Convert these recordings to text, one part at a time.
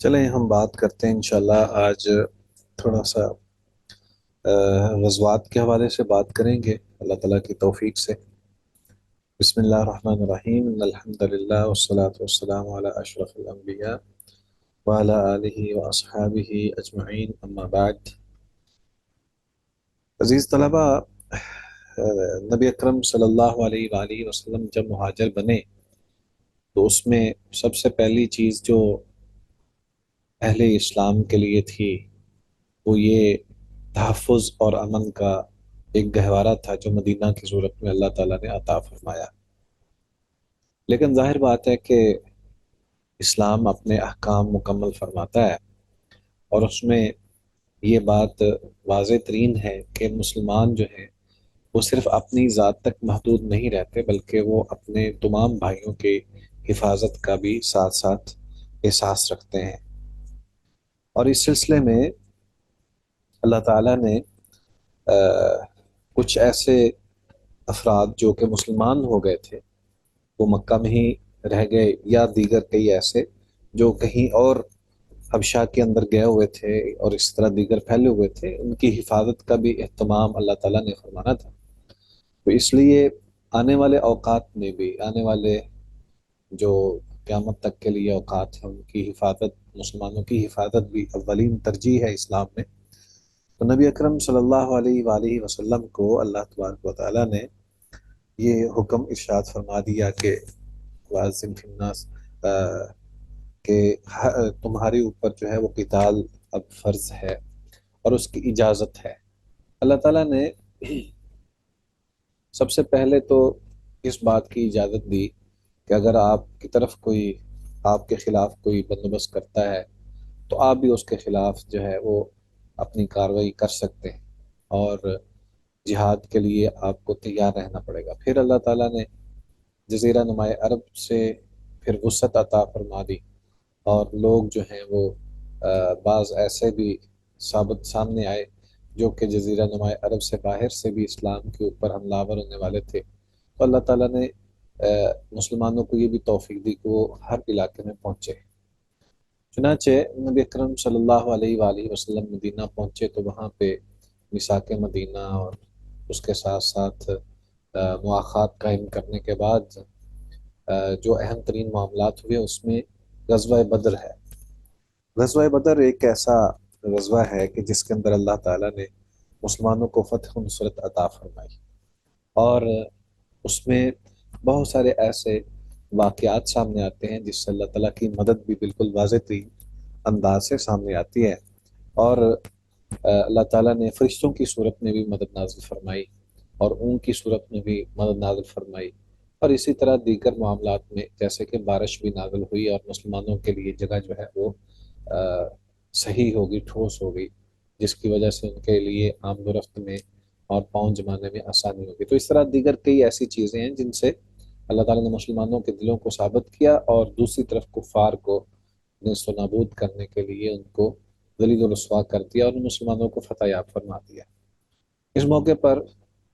چلیں ہم بات کرتے ہیں انشاءاللہ آج تھوڑا سا غزوات کے حوالے سے بات کریں گے اللہ تعالیٰ کی توفیق سے۔ بسم اللہ الرحمن الرحیم ان الحمد للہ والصلاة والسلام علی اشرف الانبیاء وعلی آلہ واصحابہ اجمعین اما بعد۔ عزیز طلبہ، نبی اکرم صلی اللہ علیہ وآلہ وسلم جب مہاجر بنے تو اس میں سب سے پہلی چیز جو اہل اسلام کے لیے تھی وہ یہ تحفظ اور امن کا ایک گہوارہ تھا جو مدینہ کی صورت میں اللہ تعالیٰ نے عطا فرمایا۔ لیکن ظاہر بات ہے کہ اسلام اپنے احکام مکمل فرماتا ہے، اور اس میں یہ بات واضح ترین ہے کہ مسلمان جو ہیں وہ صرف اپنی ذات تک محدود نہیں رہتے، بلکہ وہ اپنے تمام بھائیوں کی حفاظت کا بھی ساتھ ساتھ احساس رکھتے ہیں۔ اور اس سلسلے میں اللہ تعالیٰ نے کچھ ایسے افراد جو کہ مسلمان ہو گئے تھے، وہ مکہ میں ہی رہ گئے، یا دیگر کئی ایسے جو کہیں اور حبشہ کے اندر گئے ہوئے تھے اور اس طرح دیگر پھیلے ہوئے تھے، ان کی حفاظت کا بھی اہتمام اللہ تعالیٰ نے فرمانا تھا۔ تو اس لیے آنے والے اوقات میں بھی، آنے والے جو قیامت تک کے لیے اوقات ہیں، ان کی حفاظت، مسلمانوں کی حفاظت بھی اولین ترجیح ہے اسلام میں۔ تو نبی اکرم صلی اللہ علیہ وآلہ وسلم کو اللہ تبارک و تعالیٰ نے یہ حکم ارشاد فرما دیا کہ وَأَذِّن فِي النَّاسِ، کہ تمہارے اوپر جو ہے وہ قتال اب فرض ہے اور اس کی اجازت ہے۔ اللہ تعالیٰ نے سب سے پہلے تو اس بات کی اجازت دی کہ اگر آپ کی طرف کوئی آپ کے خلاف کوئی بندوبست کرتا ہے تو آپ بھی اس کے خلاف جو ہے وہ اپنی کارروائی کر سکتے ہیں، اور جہاد کے لیے آپ کو تیار رہنا پڑے گا۔ پھر اللہ تعالیٰ نے جزیرہ نماء عرب سے پھر وسعت عطا فرما دی، اور لوگ جو ہیں وہ بعض ایسے بھی ثابت سامنے آئے جو کہ جزیرہ نماء عرب سے باہر سے بھی اسلام کے اوپر حملہ آور ہونے والے تھے۔ تو اللہ تعالیٰ نے مسلمانوں کو یہ بھی توفیق دی کہ وہ ہر علاقے میں پہنچے۔ چنانچہ نبی اکرم صلی اللہ علیہ وآلہ وسلم مدینہ پہنچے تو وہاں پہ میثاق مدینہ اور اس کے ساتھ ساتھ مواخات قائم کرنے کے بعد جو اہم ترین معاملات ہوئے اس میں غزوہ بدر ہے۔ غزوہ بدر ایک ایسا غزوہ ہے کہ جس کے اندر اللہ تعالیٰ نے مسلمانوں کو فتح و نصرت عطا فرمائی، اور اس میں بہت سارے ایسے واقعات سامنے آتے ہیں جس سے اللہ تعالیٰ کی مدد بھی بالکل واضح ترین انداز سے سامنے آتی ہے، اور اللہ تعالیٰ نے فرشتوں کی صورت میں بھی مدد نازل فرمائی اور اون کی صورت میں بھی مدد نازل فرمائی، اور اسی طرح دیگر معاملات میں جیسے کہ بارش بھی نازل ہوئی اور مسلمانوں کے لیے جگہ جو ہے وہ صحیح ہوگی، ٹھوس ہوگی، جس کی وجہ سے ان کے لیے آمد و رفت میں اور پاؤں جمانے میں آسانی ہوگی۔ تو اس طرح دیگر کئی ایسی چیزیں ہیں جن سے اللہ تعالیٰ نے مسلمانوں کے دلوں کو ثابت کیا، اور دوسری طرف کفار کو نیست و نابود کرنے کے لیے ان کو ذلیل و رسوا کر دیا اور مسلمانوں کو فتح یاب فرما دیا۔ اس موقع پر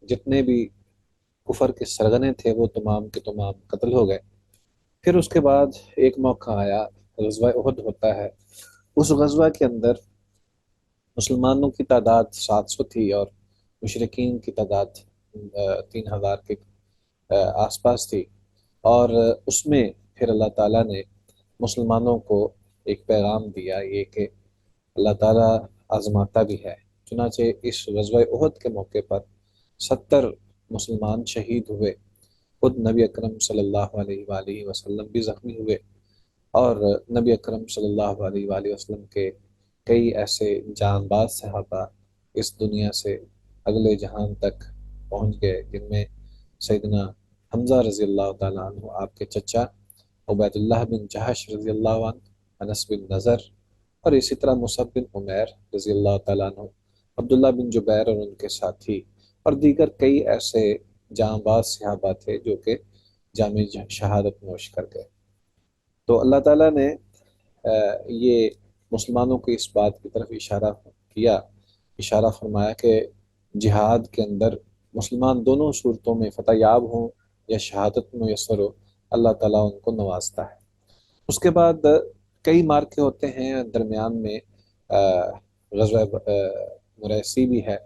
جتنے بھی کفر کے سرغنے تھے وہ تمام کے تمام قتل ہو گئے۔ پھر اس کے بعد ایک موقع آیا، غزوہ احد ہوتا ہے۔ اس غزوہ کے اندر مسلمانوں کی تعداد 700 تھی اور مشرکین کی تعداد 3000 کے آس پاس تھی، اور اس میں پھر اللہ تعالیٰ نے مسلمانوں کو ایک پیغام دیا، یہ کہ اللہ تعالیٰ آزماتا بھی ہے۔ چنانچہ اس غزوہ احد کے موقع پر 70 مسلمان شہید ہوئے، خود نبی اکرم صلی اللہ علیہ وآلہ وسلم بھی زخمی ہوئے، اور نبی اکرم صلی اللہ علیہ وآلہ وسلم کے کئی ایسے جان باز صحابہ اس دنیا سے اگلے جہان تک پہنچ گئے، جن میں سیدنا حمزہ رضی اللہ تعالیٰ عنہ آپ کے چچا، عبید اللہ بن جہش رضی اللہ عنہ، انس بن نضر، اور اسی طرح مصعب بن عمیر رضی اللہ تعالیٰ عنہ، عبداللہ بن جبیر اور ان کے ساتھی، اور دیگر کئی ایسے جاں باز صحابہ تھے جو کہ جامع شہادت نوش کر گئے۔ تو اللہ تعالیٰ نے یہ مسلمانوں کو اس بات کی طرف اشارہ کیا، اشارہ فرمایا کہ جہاد کے اندر مسلمان دونوں صورتوں میں فتح یاب ہوں یا شہادت میسر ہو، اللہ تعالیٰ ان کو نوازتا ہے۔ اس کے بعد کئی مارکے ہوتے ہیں درمیان میں، غزوہ مریسی بھی ہے،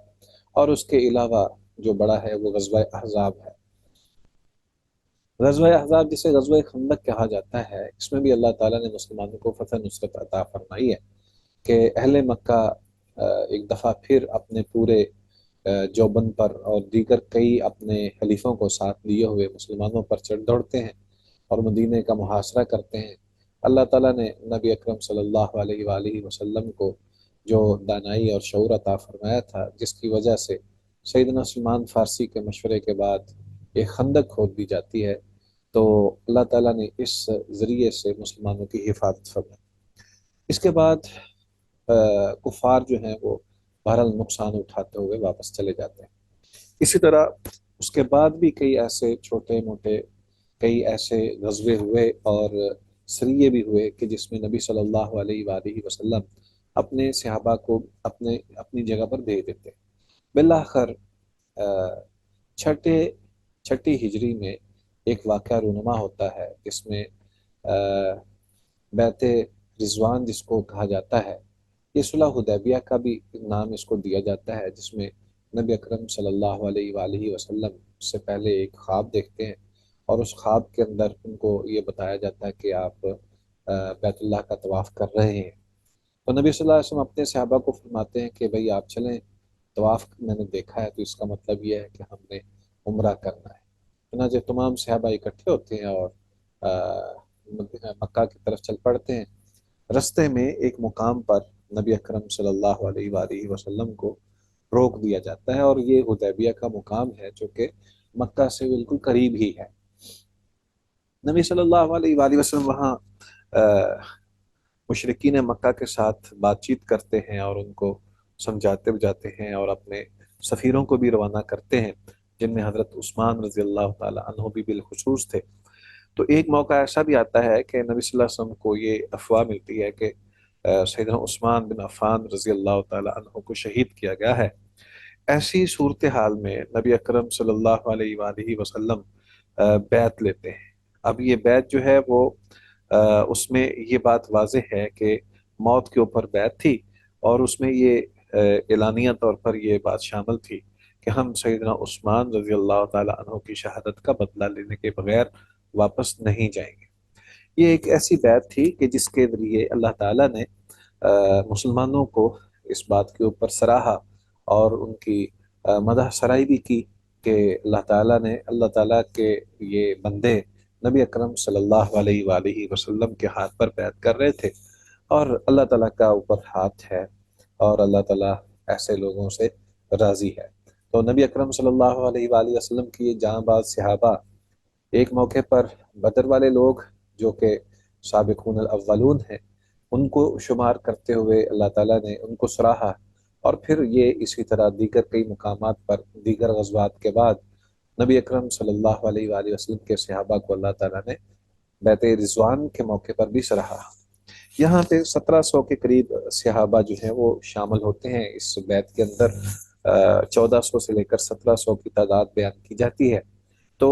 اور اس کے علاوہ جو بڑا ہے وہ غزوہ احزاب ہے۔ غزوہ احزاب جسے غزوہ خندق کہا جاتا ہے، اس میں بھی اللہ تعالیٰ نے مسلمانوں کو فتح نصرت عطا فرمائی ہے کہ اہل مکہ ایک دفعہ پھر اپنے پورے جوبن پر اور دیگر کئی اپنے حلیفوں کو ساتھ لیے ہوئے مسلمانوں پر چڑھ دوڑتے ہیں اور مدینے کا محاصرہ کرتے ہیں۔ اللہ تعالیٰ نے نبی اکرم صلی اللہ علیہ وآلہ وسلم کو جو دانائی اور شعور عطا فرمایا تھا، جس کی وجہ سے سیدنا سلمان فارسی کے مشورے کے بعد ایک خندق کھود دی جاتی ہے، تو اللہ تعالیٰ نے اس ذریعے سے مسلمانوں کی حفاظت فرمائی۔ اس کے بعد کفار جو ہیں وہ بہرحال نقصان اٹھاتے ہوئے واپس چلے جاتے ہیں۔ اسی طرح اس کے بعد بھی کئی ایسے چھوٹے موٹے کئی ایسے غزوے ہوئے اور سریے بھی ہوئے کہ جس میں نبی صلی اللہ علیہ وآلہ وسلم اپنے صحابہ کو اپنی جگہ پر بھیج دیتے ہیں۔ بالآخر چھٹی ہجری میں ایک واقعہ رونما ہوتا ہے جس میں بیعت رضوان جس کو کہا جاتا ہے، یہ صلح حدیبیہ کا بھی نام اس کو دیا جاتا ہے، جس میں نبی اکرم صلی اللہ علیہ وآلہ وسلم سے پہلے ایک خواب دیکھتے ہیں، اور اس خواب کے اندر ان کو یہ بتایا جاتا ہے کہ آپ بیت اللہ کا طواف کر رہے ہیں۔ تو نبی صلی اللہ علیہ وسلم اپنے صحابہ کو فرماتے ہیں کہ بھئی آپ چلیں، طواف میں نے دیکھا ہے تو اس کا مطلب یہ ہے کہ ہم نے عمرہ کرنا ہے۔ چنانچہ تمام صحابہ اکٹھے ہوتے ہیں اور مکہ کی طرف چل پڑتے ہیں۔ رستے میں ایک مقام پر نبی اکرم صلی اللہ علیہ وآلہ وسلم کو روک دیا جاتا ہے، اور یہ حدیبیہ کا مقام ہے جو کہ مکہ سے بالکل قریب ہی ہے۔ نبی صلی اللہ علیہ وآلہ وسلم وہاں مشرکین مکہ کے ساتھ بات چیت کرتے ہیں اور ان کو سمجھاتے بجاتے ہیں، اور اپنے سفیروں کو بھی روانہ کرتے ہیں، جن میں حضرت عثمان رضی اللہ تعالی عنہ بھی بالخصوص تھے۔ تو ایک موقع ایسا بھی آتا ہے کہ نبی صلی اللہ علیہ وسلم کو یہ افواہ ملتی ہے کہ سیدنا عثمان بن عفان رضی اللہ تعالی عنہ کو شہید کیا گیا ہے۔ ایسی صورتحال میں نبی اکرم صلی اللہ علیہ وآلہ وسلم بیعت لیتے ہیں۔ اب یہ بیعت جو ہے وہ اس میں یہ بات واضح ہے کہ موت کے اوپر بیعت تھی، اور اس میں یہ اعلانیہ طور پر یہ بات شامل تھی کہ ہم سیدنا عثمان رضی اللہ تعالی عنہ کی شہادت کا بدلہ لینے کے بغیر واپس نہیں جائیں گے۔ یہ ایک ایسی بیعت تھی کہ جس کے ذریعے اللہ تعالیٰ نے مسلمانوں کو اس بات کے اوپر سراہا اور ان کی مدح سرائی بھی کی کہ اللہ تعالیٰ کے یہ بندے نبی اکرم صلی اللہ علیہ وآلہ وسلم کے ہاتھ پر بیعت کر رہے تھے، اور اللہ تعالیٰ کا اوپر ہاتھ ہے، اور اللہ تعالیٰ ایسے لوگوں سے راضی ہے۔ تو نبی اکرم صلی اللہ علیہ وآلہ وسلم کی یہ جاں باز صحابہ ایک موقع پر بدر والے لوگ جو کہ سابقون الاولون ہیں، ان کو شمار کرتے ہوئے اللہ تعالیٰ نے ان کو سراہا، اور پھر یہ اسی طرح دیگر کئی مقامات پر دیگر غزوات کے بعد نبی اکرم صلی اللہ علیہ وآلہ وسلم کے صحابہ کو اللہ تعالیٰ نے بیعت رضوان کے موقع پر بھی سراہا۔ یہاں پہ 1700 کے قریب صحابہ جو ہیں وہ شامل ہوتے ہیں اس بیعت کے اندر۔ 1400 سے لے کر 1700 کی تعداد بیان کی جاتی ہے۔ تو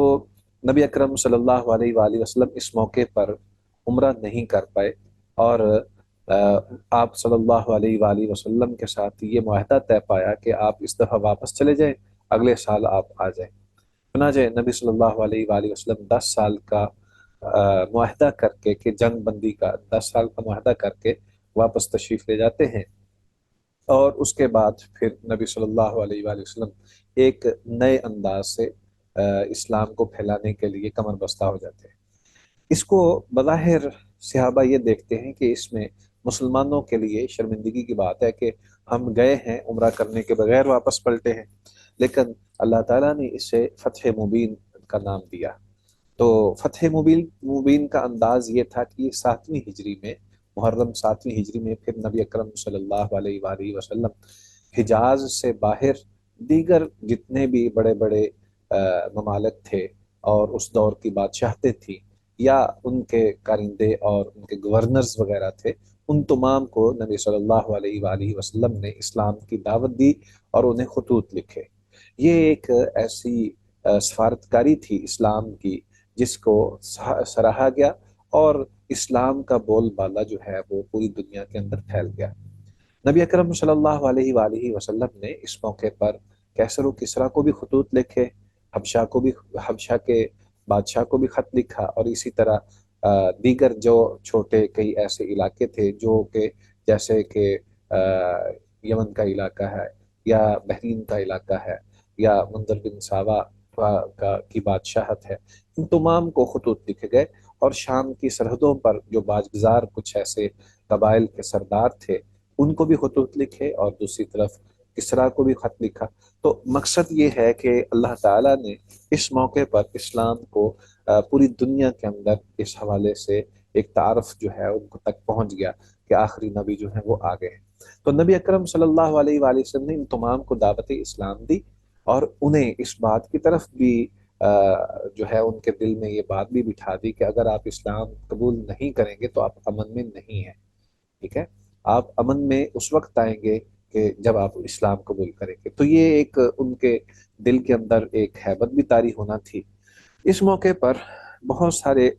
نبی اکرم صلی اللہ علیہ وآلہ وسلم اس موقع پر عمرہ نہیں کر پائے، اور آپ صلی اللہ علیہ وآلہ وسلم کے ساتھ یہ معاہدہ طے پایا کہ آپ اس دفعہ واپس چلے جائیں، اگلے سال آپ آ جائیں۔ چنانچہ نبی صلی اللہ علیہ وآلہ وسلم 10 سال کا معاہدہ کر کے کہ جنگ بندی کا 10 سال کا معاہدہ کر کے واپس تشریف لے جاتے ہیں، اور اس کے بعد پھر نبی صلی اللہ علیہ وآلہ وسلم ایک نئے انداز سے اسلام کو پھیلانے کے لیے کمر بستہ ہو جاتے ہیں۔ اس کو بظاہر صحابہ یہ دیکھتے ہیں کہ اس میں مسلمانوں کے لیے شرمندگی کی بات ہے کہ ہم گئے ہیں عمرہ کرنے کے بغیر واپس پلٹے ہیں، لیکن اللہ تعالیٰ نے اسے فتح مبین کا نام دیا۔ تو فتح مبین کا انداز یہ تھا کہ 7ویں ہجری میں، محرم 7ویں ہجری میں، پھر نبی اکرم صلی اللہ علیہ وآلہ وسلم حجاز سے باہر دیگر جتنے بھی بڑے بڑے ممالک تھے اور اس دور کی بادشاہتیں تھیں، یا ان کے کارندے اور ان کے گورنرز وغیرہ تھے، ان تمام کو نبی صلی اللہ علیہ وآلہ وسلم نے اسلام کی دعوت دی اور انہیں خطوط لکھے۔ یہ ایک ایسی سفارتکاری تھی اسلام کی جس کو سراہا گیا، اور اسلام کا بول بالا جو ہے وہ پوری دنیا کے اندر پھیل گیا۔ نبی اکرم صلی اللہ علیہ وآلہ وسلم نے اس موقع پر کیسر و کسریٰ کو بھی خطوط لکھے، حبشہ کے بادشاہ کو بھی خط لکھا، اور اسی طرح دیگر جو چھوٹے کئی ایسے علاقے تھے جو کہ جیسے کہ یمن کا علاقہ ہے، یا بحرین کا علاقہ ہے، یا منظر بن ساوا کی بادشاہت ہے، ان تمام کو خطوط لکھے گئے۔ اور شام کی سرحدوں پر جو باجگزار کچھ ایسے قبائل کے سردار تھے ان کو بھی خطوط لکھے، اور دوسری طرف کسریٰ کو بھی خط لکھا۔ تو مقصد یہ ہے کہ اللہ تعالیٰ نے اس موقع پر اسلام کو پوری دنیا کے اندر اس حوالے سے ایک تعارف جو ہے ان کو تک پہنچ گیا کہ آخری نبی جو ہیں وہ آ گئے ہیں۔ تو نبی اکرم صلی اللہ علیہ وآلہ وسلم نے ان تمام کو دعوت اسلام دی، اور انہیں اس بات کی طرف بھی جو ہے ان کے دل میں یہ بات بھی بٹھا دی کہ اگر آپ اسلام قبول نہیں کریں گے تو آپ امن میں نہیں ہیں، ٹھیک ہے؟ آپ امن میں اس وقت آئیں گے کہ جب آپ اسلام قبول کریں گے۔ تو یہ ایک ان کے دل کے اندر ایک ہیبت بھی طاری ہونا تھی۔ اس موقع پر بہت سارے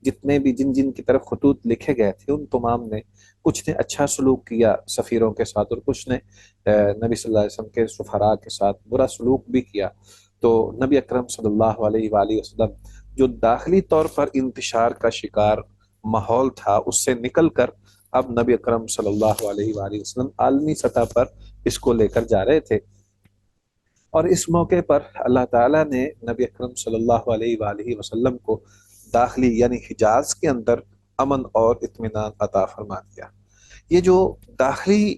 جتنے بھی جن کی طرف خطوط لکھے گئے تھے ان تمام نے، کچھ نے اچھا سلوک کیا سفیروں کے ساتھ، اور کچھ نے نبی صلی اللہ علیہ وسلم کے سفراء کے ساتھ برا سلوک بھی کیا۔ تو نبی اکرم صلی اللہ علیہ وآلہ وسلم جو داخلی طور پر انتشار کا شکار ماحول تھا اس سے نکل کر اب نبی اکرم صلی اللہ علیہ وآلہ وسلم عالمی سطح پر اس کو لے کر جا رہے تھے۔ اور اس موقع پر اللہ تعالیٰ نے نبی اکرم صلی اللہ علیہ وآلہ وسلم کو داخلی یعنی حجاز کے اندر امن اور اطمینان عطا فرما دیا۔ یہ جو داخلی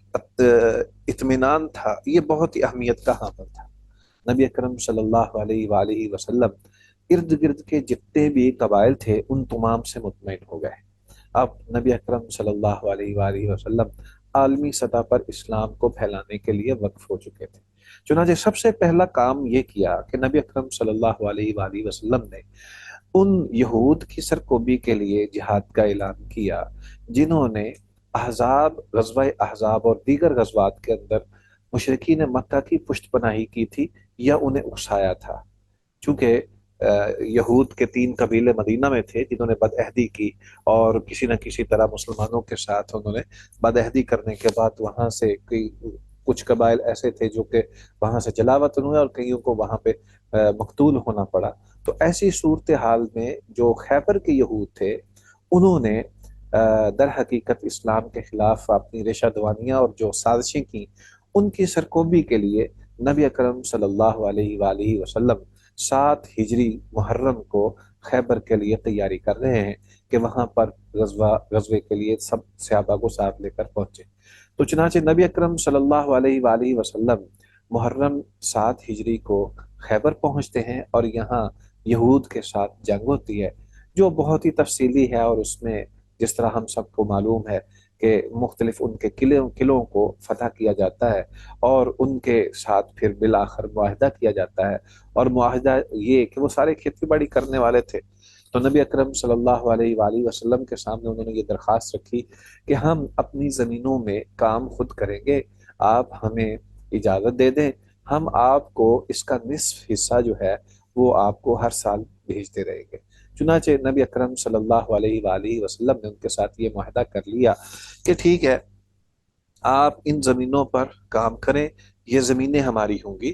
اطمینان تھا یہ بہت ہی اہمیت کا حامل تھا۔ نبی اکرم صلی اللہ علیہ وآلہ وسلم ارد گرد کے جتنے بھی قبائل تھے ان تمام سے مطمئن ہو گئے۔ اب نبی اکرم صلی اللہ علیہ وآلہ وسلم عالمی سطح پر اسلام کو پھیلانے کے لیے وقف ہو چکے تھے۔ چنانچہ سب سے پہلا کام یہ کیا کہ نبی اکرم صلی اللہ علیہ وآلہ وسلم نے ان یہود کی سرکوبی کے لیے جہاد کا اعلان کیا جنہوں نے غزوہ احزاب اور دیگر غزوات کے اندر مشرکین مکہ کی پشت پناہی کی تھی یا انہیں اکسایا تھا۔ چونکہ یہود کے 3 قبیلے مدینہ میں تھے جنہوں نے بدعہدی کی، اور کسی نہ کسی طرح مسلمانوں کے ساتھ انہوں نے بدعہدی کرنے کے بعد وہاں سے کچھ قبائل ایسے تھے جو کہ وہاں سے جلا وطن ہوئے، اور کئیوں کو وہاں پہ مقتول ہونا پڑا۔ تو ایسی صورتحال میں جو خیبر کے یہود تھے انہوں نے در حقیقت اسلام کے خلاف اپنی ریشہ دوانیاں اور جو سازشیں کی ان کی سرکوبی کے لیے نبی اکرم صلی اللہ علیہ وآلہ وسلم 7 ہجری محرم کو خیبر کے لیے تیاری کر رہے ہیں کہ وہاں پر غزوے کے لیے سب صحابہ کو ساتھ لے کر پہنچے۔ تو چنانچہ نبی اکرم صلی اللہ علیہ وآلہ وسلم محرم 7 ہجری کو خیبر پہنچتے ہیں، اور یہاں یہود کے ساتھ جنگ ہوتی ہے جو بہت ہی تفصیلی ہے، اور اس میں جس طرح ہم سب کو معلوم ہے کہ مختلف ان کے قلعوں کو فتح کیا جاتا ہے، اور ان کے ساتھ پھر بالآخر معاہدہ کیا جاتا ہے، اور معاہدہ یہ کہ وہ سارے کھیتی باڑی کرنے والے تھے۔ تو نبی اکرم صلی اللہ علیہ وآلہ وسلم کے سامنے انہوں نے یہ درخواست رکھی کہ ہم اپنی زمینوں میں کام خود کریں گے، آپ ہمیں اجازت دے دیں، ہم آپ کو اس کا نصف حصہ جو ہے وہ آپ کو ہر سال بھیجتے رہیں گے۔ چنانچہ نبی اکرم صلی اللہ علیہ وآلہ وسلم نے ان کے ساتھ یہ معاہدہ کر لیا کہ ٹھیک ہے آپ ان زمینوں پر کام کریں، یہ زمینیں ہماری ہوں گی،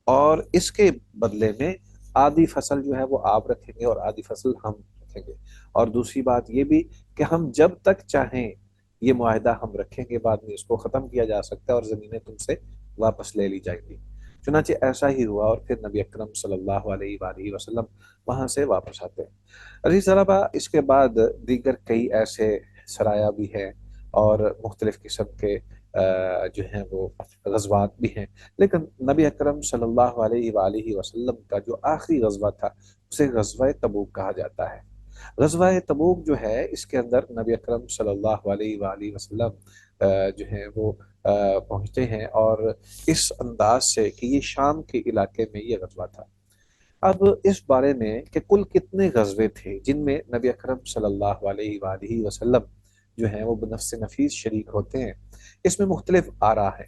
اور اس کے بدلے میں آدھی فصل جو ہے وہ آپ رکھیں گے اور آدھی فصل ہم رکھیں گے، اور دوسری بات یہ بھی کہ ہم جب تک چاہیں یہ معاہدہ ہم رکھیں گے، بعد میں اس کو ختم کیا جا سکتا ہے اور زمینیں تم سے واپس لے لی جائیں گی۔ چنانچہ ایسا ہی ہوا، اور پھر نبی اکرم صلی اللہ علیہ وآلہ وسلم وہاں سے واپس آتے ہیں۔ عزیز طلبہ، اس کے بعد دیگر کئی ایسے سرایا بھی ہیں اور مختلف قسم کے جو ہیں وہ غزوات بھی ہیں، لیکن نبی اکرم صلی اللہ علیہ وآلہ وسلم کا جو آخری غزوہ تھا اسے غزوہ تبوک کہا جاتا ہے۔ غزوہ تبوک جو ہے اس کے اندر نبی اکرم صلی اللہ علیہ وآلہ وسلم جو ہیں وہ پہنچتے ہیں، اور اس انداز سے کہ یہ شام کے علاقے میں یہ غزوہ تھا۔ اب اس بارے میں کہ کل کتنے غزوے تھے جن میں نبی اکرم صلی اللہ علیہ وآلہ وسلم جو ہیں وہ بنفس نفیس شریک ہوتے ہیں، اس میں مختلف آراء ہیں۔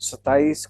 27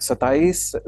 27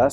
10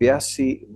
82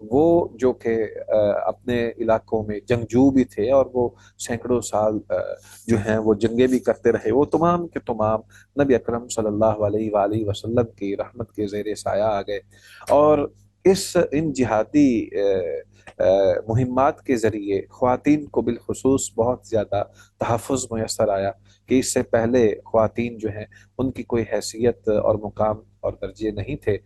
وہ جو کہ اپنے علاقوں میں جنگجو بھی تھے اور وہ سینکڑوں سال جو ہیں وہ جنگیں بھی کرتے رہے، وہ تمام کے تمام نبی اکرم صلی اللہ علیہ وآلہ وسلم کی رحمت کے زیر سایہ آ گئے۔ اور ان جہادی مہمات کے ذریعے خواتین کو بالخصوص بہت زیادہ تحفظ میسر آیا، کہ اس سے پہلے خواتین جو ہیں ان کی کوئی حیثیت اور مقام اور درجے نہیں تھے،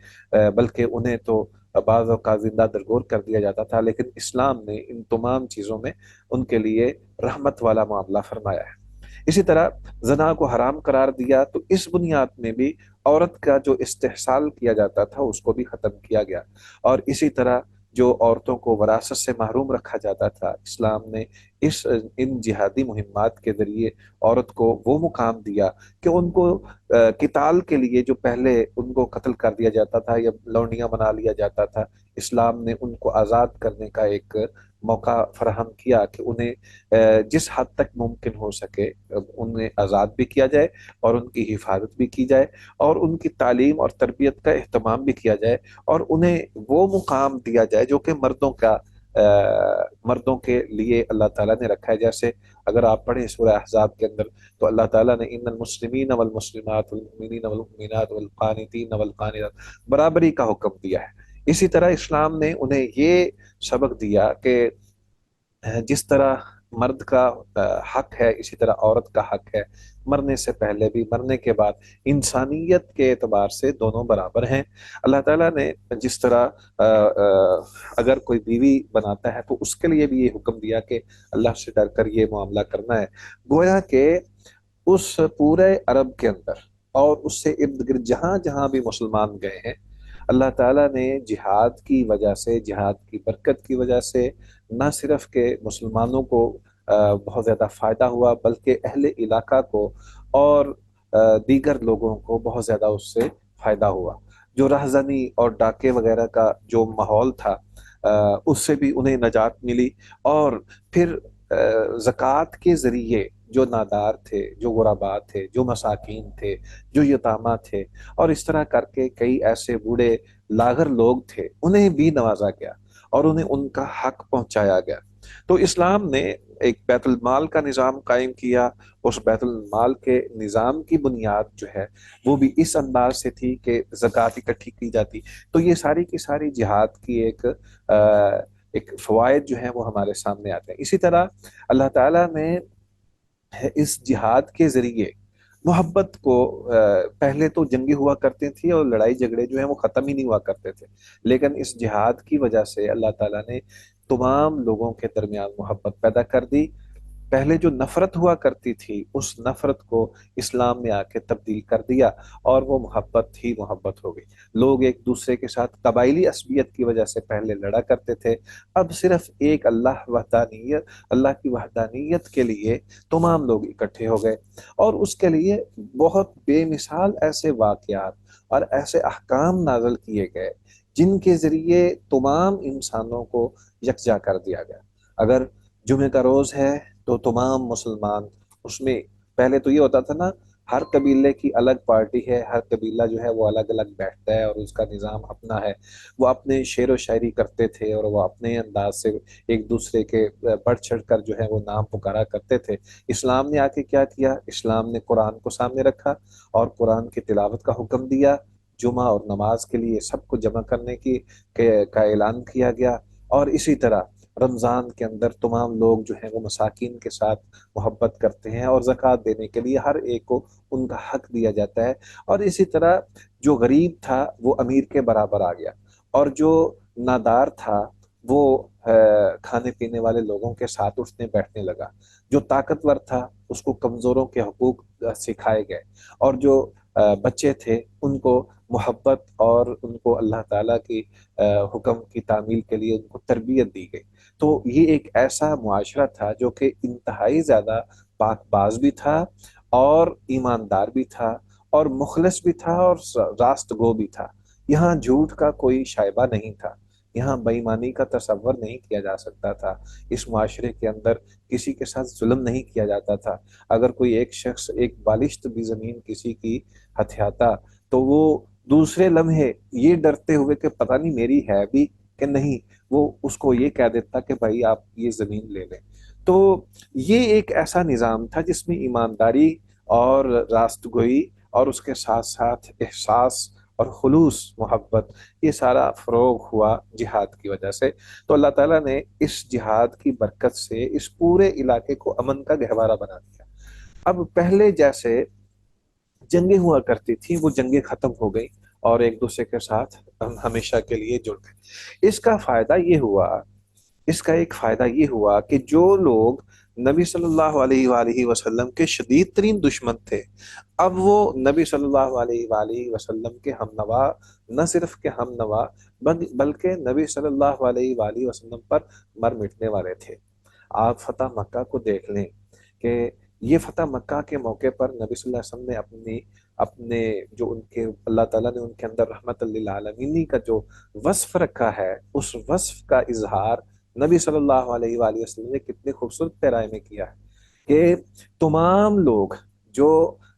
بلکہ انہیں تو بعض اوقات زندہ درگور کر دیا جاتا تھا، لیکن اسلام نے ان تمام چیزوں میں ان کے لیے رحمت والا معاملہ فرمایا ہے۔ اسی طرح زنا کو حرام قرار دیا، تو اس بنیاد میں بھی عورت کا جو استحصال کیا جاتا تھا اس کو بھی ختم کیا گیا۔ اور اسی طرح جو عورتوں کو وراثت سے محروم رکھا جاتا تھا، اسلام نے ان جہادی مہمات کے ذریعے عورت کو وہ مقام دیا کہ ان کو قتال کے لیے جو پہلے ان کو قتل کر دیا جاتا تھا یا لونڈیاں بنا لیا جاتا تھا، اسلام نے ان کو آزاد کرنے کا ایک موقع فراہم کیا کہ انہیں جس حد تک ممکن ہو سکے انہیں آزاد بھی کیا جائے اور ان کی حفاظت بھی کی جائے اور ان کی تعلیم اور تربیت کا اہتمام بھی کیا جائے، اور انہیں وہ مقام دیا جائے جو کہ مردوں کے لیے اللہ تعالیٰ نے رکھا ہے۔ جیسے اگر آپ پڑھیں سورہ احزاب کے اندر، تو اللہ تعالیٰ نے ان المسلمین والمسلمات والمؤمنین والمؤمنات والقانتین والقانتات برابری کا حکم دیا ہے۔ اسی طرح اسلام نے انہیں یہ سبق دیا کہ جس طرح مرد کا حق ہے، اسی طرح عورت کا حق ہے، مرنے سے پہلے بھی مرنے کے بعد انسانیت کے اعتبار سے دونوں برابر ہیں۔ اللہ تعالیٰ نے جس طرح اگر کوئی بیوی بناتا ہے تو اس کے لیے بھی یہ حکم دیا کہ اللہ سے ڈر کر یہ معاملہ کرنا ہے۔ گویا کہ اس پورے عرب کے اندر اور اس سے ارد گرد جہاں جہاں بھی مسلمان گئے ہیں، اللہ تعالیٰ نے جہاد کی وجہ سے، جہاد کی برکت کی وجہ سے نہ صرف کہ مسلمانوں کو بہت زیادہ فائدہ ہوا، بلکہ اہل علاقہ کو اور دیگر لوگوں کو بہت زیادہ اس سے فائدہ ہوا۔ جو رہزنی اور ڈاکے وغیرہ کا جو ماحول تھا اس سے بھی انہیں نجات ملی، اور پھر زکوٰۃ کے ذریعے جو نادار تھے، جو غربا تھے، جو مساکین تھے، جو یتامہ تھے، اور اس طرح کر کے کئی ایسے بوڑھے لاغر لوگ تھے، انہیں بھی نوازا گیا اور انہیں ان کا حق پہنچایا گیا۔ تو اسلام نے ایک بیت المال کا نظام قائم کیا۔ اس بیت المال کے نظام کی بنیاد جو ہے وہ بھی اس انداز سے تھی کہ زکوٰۃ اکٹھی کی جاتی۔ تو یہ ساری کی ساری جہاد کی ایک فوائد جو ہیں وہ ہمارے سامنے آتے ہیں۔ اسی طرح اللہ تعالیٰ نے اس جہاد کے ذریعے محبت کو، پہلے تو جنگیں ہوا کرتی تھیں اور لڑائی جھگڑے جو ہیں وہ ختم ہی نہیں ہوا کرتے تھے، لیکن اس جہاد کی وجہ سے اللہ تعالیٰ نے تمام لوگوں کے درمیان محبت پیدا کر دی۔ پہلے جو نفرت ہوا کرتی تھی اس نفرت کو اسلام نے آ کے تبدیل کر دیا، اور وہ محبت ہی محبت ہو گئی۔ لوگ ایک دوسرے کے ساتھ قبائلی عصبیت کی وجہ سے پہلے لڑا کرتے تھے، اب صرف ایک اللہ کی وحدانیت کے لیے تمام لوگ اکٹھے ہو گئے، اور اس کے لیے بہت بے مثال ایسے واقعات اور ایسے احکام نازل کیے گئے جن کے ذریعے تمام انسانوں کو یکجا کر دیا گیا۔ اگر جمعہ کا روز ہے تو تمام مسلمان اس میں، پہلے تو یہ ہوتا تھا نا، ہر قبیلے کی الگ پارٹی ہے، ہر قبیلہ جو ہے وہ الگ الگ بیٹھتا ہے اور اس کا نظام اپنا ہے، وہ اپنے شعر و شاعری کرتے تھے اور وہ اپنے انداز سے ایک دوسرے کے بڑھ چڑھ کر جو ہے وہ نام پکارا کرتے تھے۔ اسلام نے آ کے کیا کیا؟ اسلام نے قرآن کو سامنے رکھا اور قرآن کی تلاوت کا حکم دیا، جمعہ اور نماز کے لیے سب کو جمع کرنے کا اعلان کیا گیا، اور اسی طرح رمضان کے اندر تمام لوگ جو ہیں وہ مساکین کے ساتھ محبت کرتے ہیں اور زکوٰۃ دینے کے لیے ہر ایک کو ان کا حق دیا جاتا ہے، اور اسی طرح جو غریب تھا وہ امیر کے برابر آ گیا، اور جو نادار تھا وہ کھانے پینے والے لوگوں کے ساتھ اٹھنے بیٹھنے لگا، جو طاقتور تھا اس کو کمزوروں کے حقوق سکھائے گئے، اور جو بچے تھے ان کو محبت اور ان کو اللہ تعالیٰ کی حکم کی تعمیل کے لیے ان کو تربیت دی گئی۔ تو یہ ایک ایسا معاشرہ تھا جو کہ انتہائی زیادہ پاک باز بھی تھا اور ایماندار بھی تھا اور مخلص بھی تھا اور راست گو بھی تھا۔ یہاں جھوٹ کا کوئی شائبہ نہیں تھا، یہاں بے ایمانی کا تصور نہیں کیا جا سکتا تھا، اس معاشرے کے اندر کسی کے ساتھ ظلم نہیں کیا جاتا تھا۔ اگر کوئی ایک شخص ایک بالشت بھی زمین کسی کی ہتھیاتا تو وہ دوسرے لمحے یہ ڈرتے ہوئے کہ پتہ نہیں میری ہے بھی کہ نہیں، وہ اس کو یہ کہہ دیتا کہ بھائی آپ یہ زمین لے لیں۔ تو یہ ایک ایسا نظام تھا جس میں ایمانداری اور راست گوئی اور اس کے ساتھ ساتھ احساس اور خلوص محبت، یہ سارا فروغ ہوا جہاد کی وجہ سے۔ تو اللہ تعالیٰ نے اس جہاد کی برکت سے اس پورے علاقے کو امن کا گہوارہ بنا دیا۔ اب پہلے جیسے جنگیں ہوا کرتی تھیں، وہ جنگیں ختم ہو گئی اور ایک دوسرے کے ساتھ ہم ہمیشہ کے لیے جڑ گئے۔ اس کا فائدہ یہ ہوا، اس کا ایک فائدہ یہ ہوا کہ جو لوگ نبی صلی اللہ علیہ وآلہ وسلم کے شدید ترین دشمن تھے، اب وہ نبی صلی اللہ علیہ وآلہ وسلم کے ہم نوا، نہ صرف کہ ہم نوا بلکہ نبی صلی اللہ علیہ وآلہ وسلم پر مر مٹنے والے تھے۔ آپ فتح مکہ کو دیکھ لیں کہ یہ فتح مکہ کے موقع پر نبی صلی اللہ علیہ وسلم نے اپنے جو ان کے اللہ تعالیٰ نے ان کے اندر رحمت للعالمین کا جو وصف رکھا ہے، اس وصف کا اظہار نبی صلی اللہ علیہ وآلہ وسلم نے کتنے خوبصورت پیرائے میں کیا ہے کہ تمام لوگ جو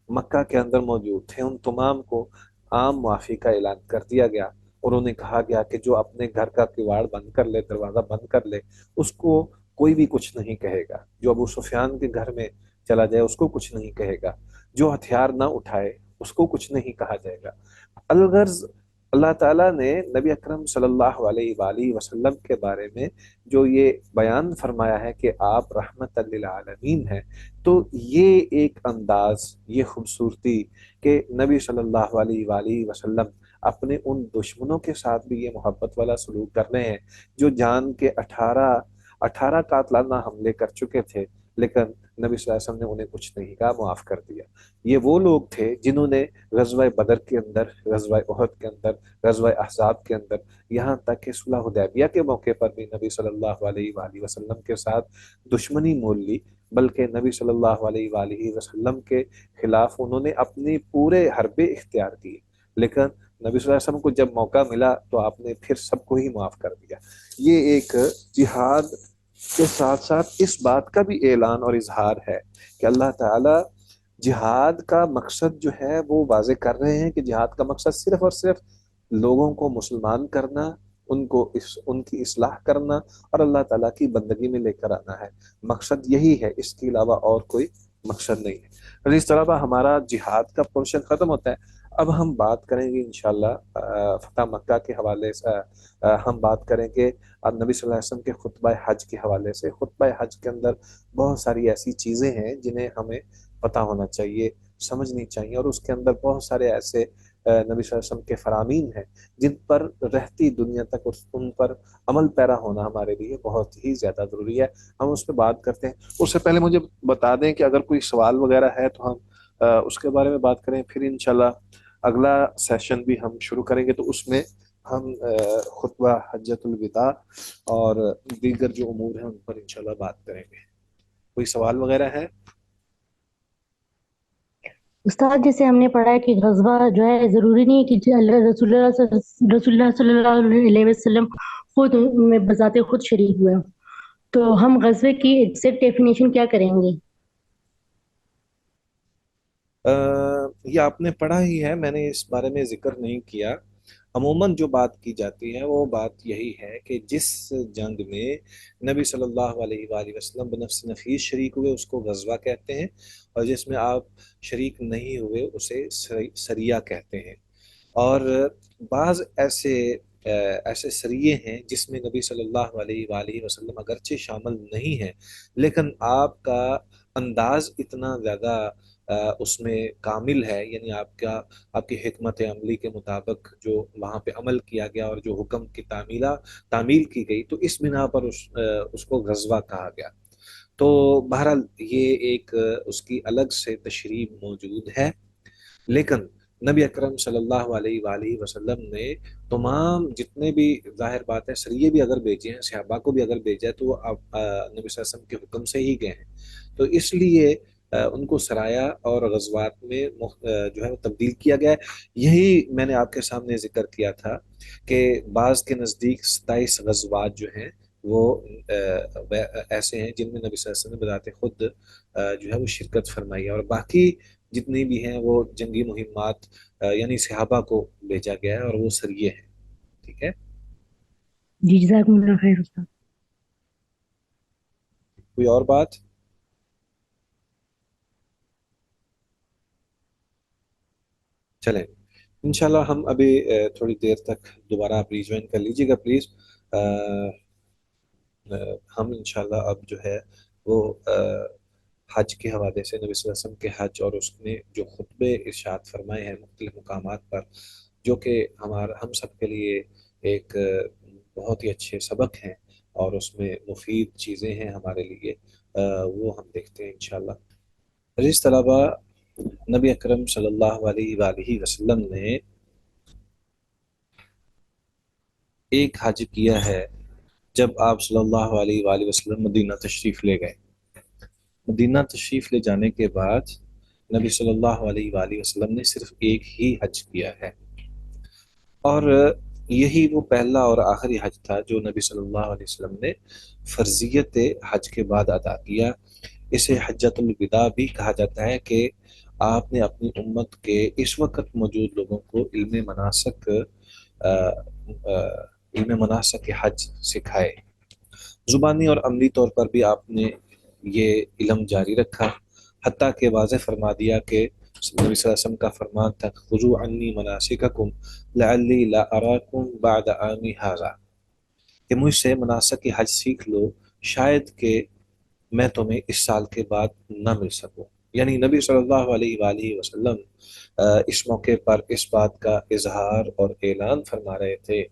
مکہ کے اندر موجود تھے، ان تمام کو عام معافی کا اعلان کر دیا گیا، اور انہیں کہا گیا کہ جو اپنے گھر کا کواڑ بند کر لے، دروازہ بند کر لے، اس کو کوئی بھی کچھ نہیں کہے گا۔ جو ابو سفیان کے گھر میں چلا جائے اس کو کچھ نہیں کہے گا، جو ہتھیار نہ اٹھائے اس کو کچھ نہیں کہا جائے گا۔ الغرض اللہ تعالیٰ نے نبی اکرم صلی اللہ علیہ وآلہ وسلم کے بارے میں جو یہ بیان فرمایا ہے کہ آپ رحمت للعالمین ہیں، تو یہ ایک انداز، یہ خوبصورتی کہ نبی صلی اللہ علیہ وآلہ وسلم اپنے ان دشمنوں کے ساتھ بھی یہ محبت والا سلوک کر رہے ہیں جو جان کے 18 قاتلانہ حملے کر چکے تھے، لیکن نبی صلی اللہ علیہ وسلم نے انہیں کچھ نہیں کہا، معاف کر دیا۔ یہ وہ لوگ تھے جنہوں نے غزوہ بدر کے اندر، غزوہ احد کے اندر، غزوہ احزاب کے اندر، یہاں تک کہ صلح حدیبیہ کے موقع پر بھی نبی صلی اللہ علیہ وآلہ وسلم کے ساتھ دشمنی مول لی، بلکہ نبی صلی اللہ علیہ وآلہ وسلم کے خلاف انہوں نے اپنے پورے حربے اختیار کیے، لیکن نبی صلی اللہ علیہ وسلم کو جب موقع ملا تو آپ نے پھر سب کو ہی معاف کر دیا۔ یہ ایک جہاد کے ساتھ ساتھ اس بات کا بھی اعلان اور اظہار ہے کہ اللہ تعالی جہاد کا مقصد جو ہے وہ واضح کر رہے ہیں کہ جہاد کا مقصد صرف اور صرف لوگوں کو مسلمان کرنا، ان کی اصلاح کرنا اور اللہ تعالیٰ کی بندگی میں لے کر آنا ہے۔ مقصد یہی ہے، اس کے علاوہ اور کوئی مقصد نہیں ہے۔ عزیز طلبہ، ہمارا جہاد کا پورشن ختم ہوتا ہے۔ اب ہم بات کریں گے انشاءاللہ فتح مکہ کے حوالے سے، ہم بات کریں گے اب نبی صلی اللہ علیہ وسلم کے خطبہ حج کے حوالے سے۔ خطبہ حج کے اندر بہت ساری ایسی چیزیں ہیں جنہیں ہمیں پتہ ہونا چاہیے، سمجھنی چاہیے، اور اس کے اندر بہت سارے ایسے نبی صلی اللہ علیہ وسلم کے فرامین ہیں جن پر رہتی دنیا تک ان پر عمل پیرا ہونا ہمارے لیے بہت ہی زیادہ ضروری ہے۔ ہم اس پہ بات کرتے ہیں۔ اس سے پہلے مجھے بتا دیں کہ اگر کوئی سوال وغیرہ ہے تو ہم اس کے بارے میں بات کریں، پھر انشاءاللہ اگلا سیشن بھی ہم شروع کریں گے تو اس میں ہم خطبہ حجۃ الوداع اور دیگر جو امور ہیں ان پر انشاءاللہ بات کریں گے۔ کوئی سوال وغیرہ ہے؟ استاد، جیسے ہم نے پڑھا ہے کہ غزوہ جو ہے ضروری نہیں ہے کہ رسول اللہ صلی اللہ علیہ وسلم خود میں بذات خود شریک ہوئے، تو ہم غزوے کی ایگزیکٹ ڈیفینیشن کیا کریں گے؟ یہ آپ نے پڑھا ہی ہے، میں نے اس بارے میں ذکر نہیں کیا۔ عموماً جو بات کی جاتی ہے وہ بات یہی ہے کہ جس جنگ میں نبی صلی اللہ علیہ وآلہ وسلم بنفس نفیس شریک ہوئے اس کو غزوہ کہتے ہیں، اور جس میں آپ شریک نہیں ہوئے اسے سریہ کہتے ہیں۔ اور بعض ایسے سریے ہیں جس میں نبی صلی اللہ علیہ وآلہ وسلم اگرچہ شامل نہیں ہیں، لیکن آپ کا انداز اتنا زیادہ اس میں کامل ہے، یعنی آپ کی حکمت عملی کے مطابق جو وہاں پہ عمل کیا گیا اور جو حکم کی تعمیل کی گئی، تو اس بنا پر اس کو غزوہ کہا گیا۔ تو بہرحال یہ ایک اس کی الگ سے تشریح موجود ہے، لیکن نبی اکرم صلی اللہ علیہ وآلہ وسلم نے تمام جتنے بھی، ظاہر بات ہے سریے بھی اگر بھیجے ہیں، صحابہ کو بھی اگر بھیجا ہے تو وہ نبی صلی اللہ علیہ وسلم کے حکم سے ہی گئے ہیں، تو اس لیے ان کو سرایا اور غزوات میں جو ہے وہ تبدیل کیا گیا ہے۔ یہی میں نے آپ کے سامنے ذکر کیا تھا کہ بعض کے نزدیک 27 غزوات جو ہیں وہ ایسے ہیں جن میں نبی صلی اللہ علیہ وسلم نے بذات خود جو ہے وہ شرکت فرمائی ہے، اور باقی جتنی بھی ہیں وہ جنگی مہمات یعنی صحابہ کو بھیجا گیا ہے اور وہ سریے ہیں۔ ٹھیک ہے؟ جی جزاکم خیر استاد. کوئی اور بات؟ چلیں انشاءاللہ ہم ابھی تھوڑی دیر تک دوبارہ آپ ریجوائن کر لیجیے گا پلیز. ہم انشاءاللہ اب جو ہے وہ حج کے حوالے سے نبی صلی اللہ علیہ وسلم کے حج اور اس نے جو خطبے ارشاد فرمائے ہیں مختلف مقامات پر، جو کہ ہم سب کے لیے ایک بہت ہی اچھے سبق ہیں اور اس میں مفید چیزیں ہیں ہمارے لیے، وہ ہم دیکھتے ہیں انشاءاللہ. عزیز طلبہ، نبی اکرم صلی اللہ علیہ وآلہ وسلم نے ایک حج کیا ہے جب آپ صلی اللہ علیہ وآلہ وسلم مدینہ تشریف لے گئے. مدینہ تشریف لے جانے کے بعد نبی صلی اللہ علیہ وآلہ وسلم نے صرف ایک ہی حج کیا ہے، اور یہی وہ پہلا اور آخری حج تھا جو نبی صلی اللہ علیہ وسلم نے فرضیت حج کے بعد ادا کیا. اسے حجۃ الوداع بھی کہا جاتا ہے کہ آپ نے اپنی امت کے اس وقت موجود لوگوں کو علم مناسک حج سکھائے. زبانی اور عملی طور پر بھی آپ نے یہ علم جاری رکھا، حتیٰ کہ واضح فرما دیا کہ نبی صلی اللہ علیہ وسلم کا فرمان تھا خذوا عنی مناسککم لعلی لا اراکم بعد عامی ھذا، کہ مجھ سے مناسک حج سیکھ لو شاید کہ میں تمہیں اس سال کے بعد نہ مل سکوں. یعنی نبی صلی اللہ علیہ وآلہ وسلم اس موقع پر اس بات کا اظہار اور اعلان فرما رہے تھے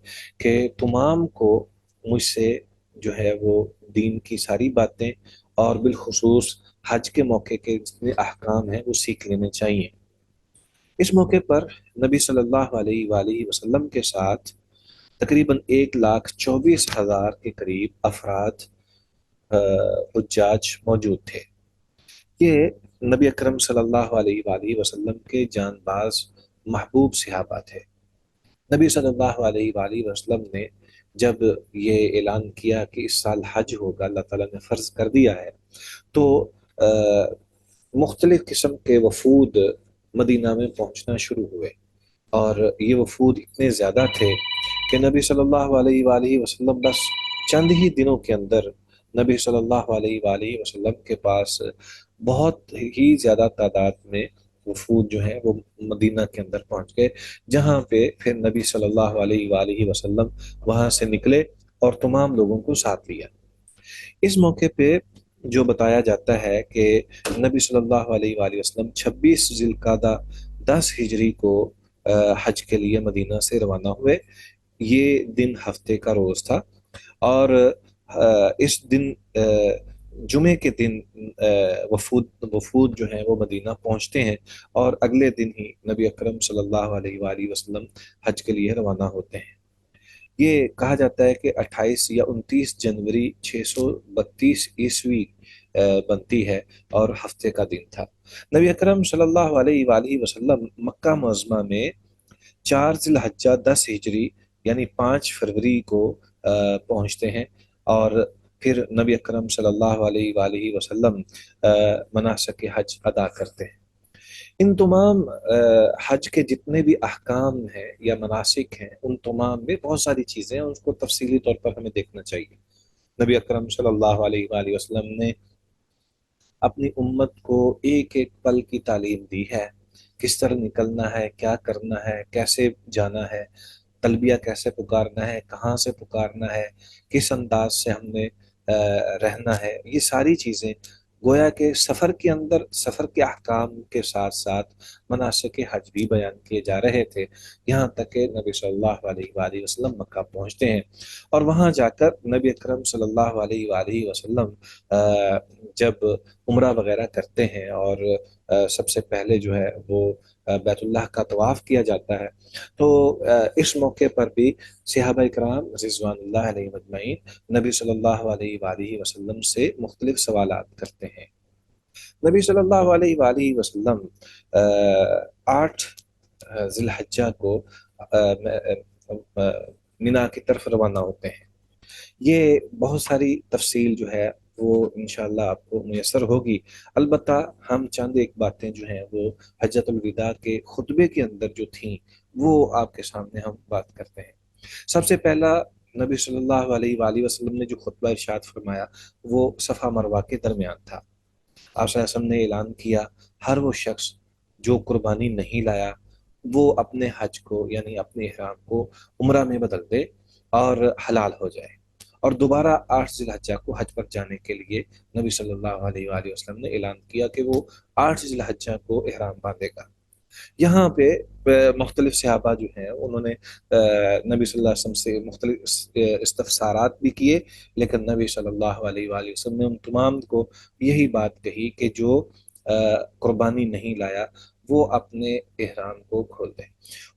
کہ تمام کو مجھ سے جو ہے وہ دین کی ساری باتیں اور بالخصوص حج کے موقع کے جتنے احکام ہیں وہ سیکھ لینے چاہیے. اس موقع پر نبی صلی اللہ علیہ وآلہ وسلم کے ساتھ تقریباً 1,24,000 کے قریب افراد حجاج موجود تھے. یہ نبی اکرم صلی اللہ علیہ وآلہ وسلم کے جان باز محبوب صحابہ تھے. نبی صلی اللہ علیہ وآلہ وسلم نے جب یہ اعلان کیا کہ اس سال حج ہوگا، اللہ تعالیٰ نے فرض کر دیا ہے، تو مختلف قسم کے وفود مدینہ میں پہنچنا شروع ہوئے، اور یہ وفود اتنے زیادہ تھے کہ نبی صلی اللہ علیہ وآلہ وسلم بس چند ہی دنوں کے اندر نبی صلی اللہ علیہ وآلہ وسلم کے پاس بہت ہی زیادہ تعداد میں وفود جو ہیں وہ مدینہ کے اندر پہنچ گئے، جہاں پہ پھر نبی صلی اللہ علیہ وآلہ وسلم وہاں سے نکلے اور تمام لوگوں کو ساتھ لیا. اس موقع پہ جو بتایا جاتا ہے کہ نبی صلی اللہ علیہ وآلہ وسلم 26 ذی القعدہ 10 ہجری کو حج کے لیے مدینہ سے روانہ ہوئے. یہ دن ہفتے کا روز تھا، اور اس دن جمعے کے دن وفود جو ہیں وہ مدینہ پہنچتے ہیں، اور اگلے دن ہی نبی اکرم صلی اللہ علیہ وآلہ وسلم حج کے لیے روانہ ہوتے ہیں. یہ کہا جاتا ہے کہ 28 یا 29 جنوری 632 عیسوی بنتی ہے اور ہفتے کا دن تھا. نبی اکرم صلی اللہ علیہ وآلہ وسلم مکہ معظمہ میں 4 ذی الحجہ 10 ہجری یعنی 5 فروری کو پہنچتے ہیں، اور پھر نبی اکرم صلی اللہ علیہ وآلہ وسلم مناسک حج ادا کرتے ہیں. ان تمام حج کے جتنے بھی احکام ہیں یا مناسک ہیں، ان تمام میں بہت ساری چیزیں ہیں، اس کو تفصیلی طور پر ہمیں دیکھنا چاہیے. نبی اکرم صلی اللہ علیہ وآلہ وسلم نے اپنی امت کو ایک ایک پل کی تعلیم دی ہے، کس طرح نکلنا ہے، کیا کرنا ہے، کیسے جانا ہے، تلبیہ کیسے پکارنا ہے، کہاں سے پکارنا ہے، کس انداز سے ہم نے رہنا ہے. یہ ساری چیزیں گویا کہ سفر کے اندر سفر کے احکام کے ساتھ ساتھ مناسک حج بھی بیان کیے جا رہے تھے، یہاں تک کہ نبی صلی اللہ علیہ وآلہ وسلم مکہ پہنچتے ہیں، اور وہاں جا کر نبی اکرم صلی اللہ علیہ وآلہ وسلم جب عمرہ وغیرہ کرتے ہیں، اور سب سے پہلے جو ہے وہ بیت اللہ کا طواف کیا جاتا ہے. تو اس موقع پر بھی صحابہ کرام رضوان اللہ علیہ مجمعین نبی صلی اللہ علیہ وآلہ وسلم سے مختلف سوالات کرتے ہیں. نبی صلی اللہ علیہ وآلہ وسلم 8 ذی الحجہ کو مینا کی طرف روانہ ہوتے ہیں. یہ بہت ساری تفصیل جو ہے وہ انشاءاللہ آپ کو میسر ہوگی، البتہ ہم چند ایک باتیں جو ہیں وہ حجۃ الوداع کے خطبے کے اندر جو تھیں وہ آپ کے سامنے ہم بات کرتے ہیں. سب سے پہلا نبی صلی اللہ علیہ وآلہ وسلم نے جو خطبہ ارشاد فرمایا وہ صفا مروہ کے درمیان تھا۔ آپ صلی اللہ علیہ وسلم نے اعلان کیا ہر وہ شخص جو قربانی نہیں لایا وہ اپنے حج کو یعنی اپنے احرام کو عمرہ میں بدل دے اور حلال ہو جائے، اور دوبارہ 8 ذی الحجہ کو حج پر جانے کے لیے نبی صلی اللہ علیہ وآلہ وسلم نے اعلان کیا کہ وہ 8 ذی الحجہ کو احرام باندھے گا۔ یہاں پہ مختلف صحابہ جو ہیں انہوں نے نبی صلی اللہ علیہ وسلم سے مختلف استفسارات بھی کیے، لیکن نبی صلی اللہ علیہ وآلہ وسلم نے ان تمام کو یہی بات کہی کہ جو قربانی نہیں لایا وہ اپنے احرام کو کھول دے۔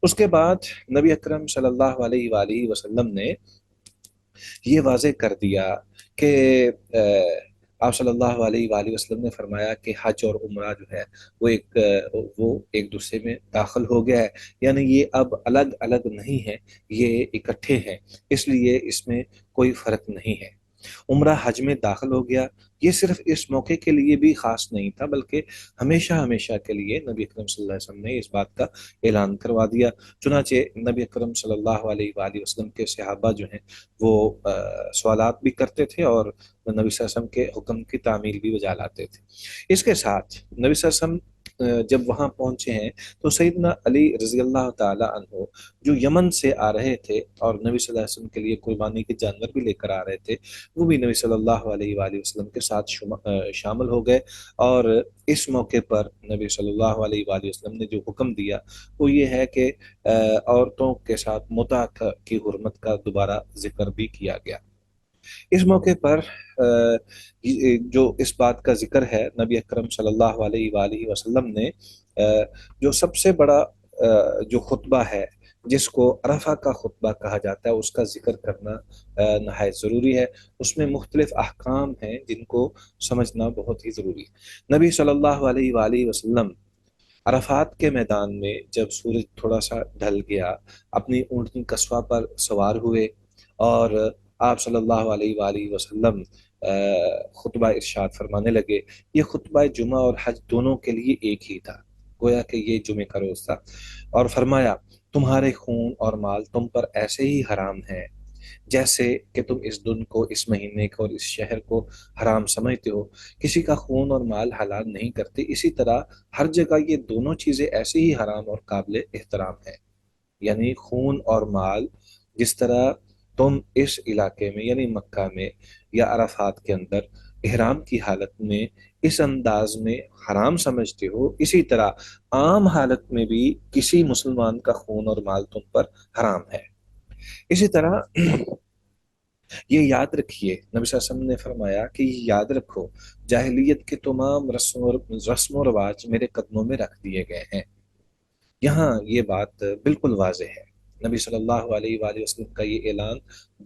اس کے بعد نبی اکرم صلی اللہ علیہ وآلہ وسلم نے یہ واضح کر دیا کہ آپ صلی اللہ علیہ وآلہ وسلم نے فرمایا کہ حج اور عمرہ جو ہے وہ ایک دوسرے میں داخل ہو گیا ہے، یعنی یہ اب الگ الگ نہیں ہے، یہ اکٹھے ہیں، اس لیے اس میں کوئی فرق نہیں ہے۔ عمرہ حج میں داخل ہو گیا، یہ صرف اس موقع کے لیے بھی خاص نہیں تھا بلکہ ہمیشہ ہمیشہ کے لیے نبی اکرم صلی اللہ علیہ وسلم نے اس بات کا اعلان کروا دیا۔ چنانچہ نبی اکرم صلی اللہ علیہ وآلہ وسلم کے صحابہ جو ہیں وہ سوالات بھی کرتے تھے اور نبی صلی اللہ علیہ وسلم کے حکم کی تعمیل بھی بجا لاتے تھے۔ اس کے ساتھ نبی صلی اللہ علیہ وسلم جب وہاں پہنچے ہیں تو سیدنا علی رضی اللہ تعالی عنہ جو یمن سے آ رہے تھے اور نبی صلی اللہ علیہ وسلم کے لیے قربانی کے جانور بھی لے کر آ رہے تھے، وہ بھی نبی صلی اللہ علیہ وآلہ وسلم کے ساتھ شامل ہو گئے، اور اس موقع پر نبی صلی اللہ علیہ وآلہ وسلم نے جو حکم دیا وہ یہ ہے کہ عورتوں کے ساتھ متعہ کی حرمت کا دوبارہ ذکر بھی کیا گیا۔ اس موقع پر جو اس بات کا ذکر ہے، نبی اکرم صلی اللہ علیہ وآلہ وسلم نے جو سب سے بڑا جو خطبہ ہے جس کو عرفہ کا خطبہ کہا جاتا ہے اس کا ذکر کرنا نہایت ضروری ہے۔ اس میں مختلف احکام ہیں جن کو سمجھنا بہت ہی ضروری ہے۔ نبی صلی اللہ علیہ وآلہ وسلم عرفات کے میدان میں جب سورج تھوڑا سا ڈھل گیا اپنی اونٹنی قصوہ پر سوار ہوئے، اور آپ صلی اللہ علیہ وآلہ وسلم خطبہ ارشاد فرمانے لگے۔ یہ خطبہ جمعہ اور حج دونوں کے لیے ایک ہی تھا، گویا کہ یہ جمعہ کا روز تھا، اور فرمایا تمہارے خون اور مال تم پر ایسے ہی حرام ہیں جیسے کہ تم اس دن کو، اس مہینے کو اور اس شہر کو حرام سمجھتے ہو، کسی کا خون اور مال حلال نہیں کرتے، اسی طرح ہر جگہ یہ دونوں چیزیں ایسے ہی حرام اور قابل احترام ہیں۔ یعنی خون اور مال جس طرح تم اس علاقے میں یعنی مکہ میں یا عرفات کے اندر احرام کی حالت میں اس انداز میں حرام سمجھتے ہو، اسی طرح عام حالت میں بھی کسی مسلمان کا خون اور مال تم پر حرام ہے۔ اسی طرح یہ یاد رکھیے، نبی صلی اللہ علیہ وسلم نے فرمایا کہ یہ یاد رکھو جاہلیت کے تمام رسم و رواج میرے قدموں میں رکھ دیے گئے ہیں۔ یہاں یہ بات بالکل واضح ہے، نبی صلی اللہ علیہ وآلہ وسلم کا یہ اعلان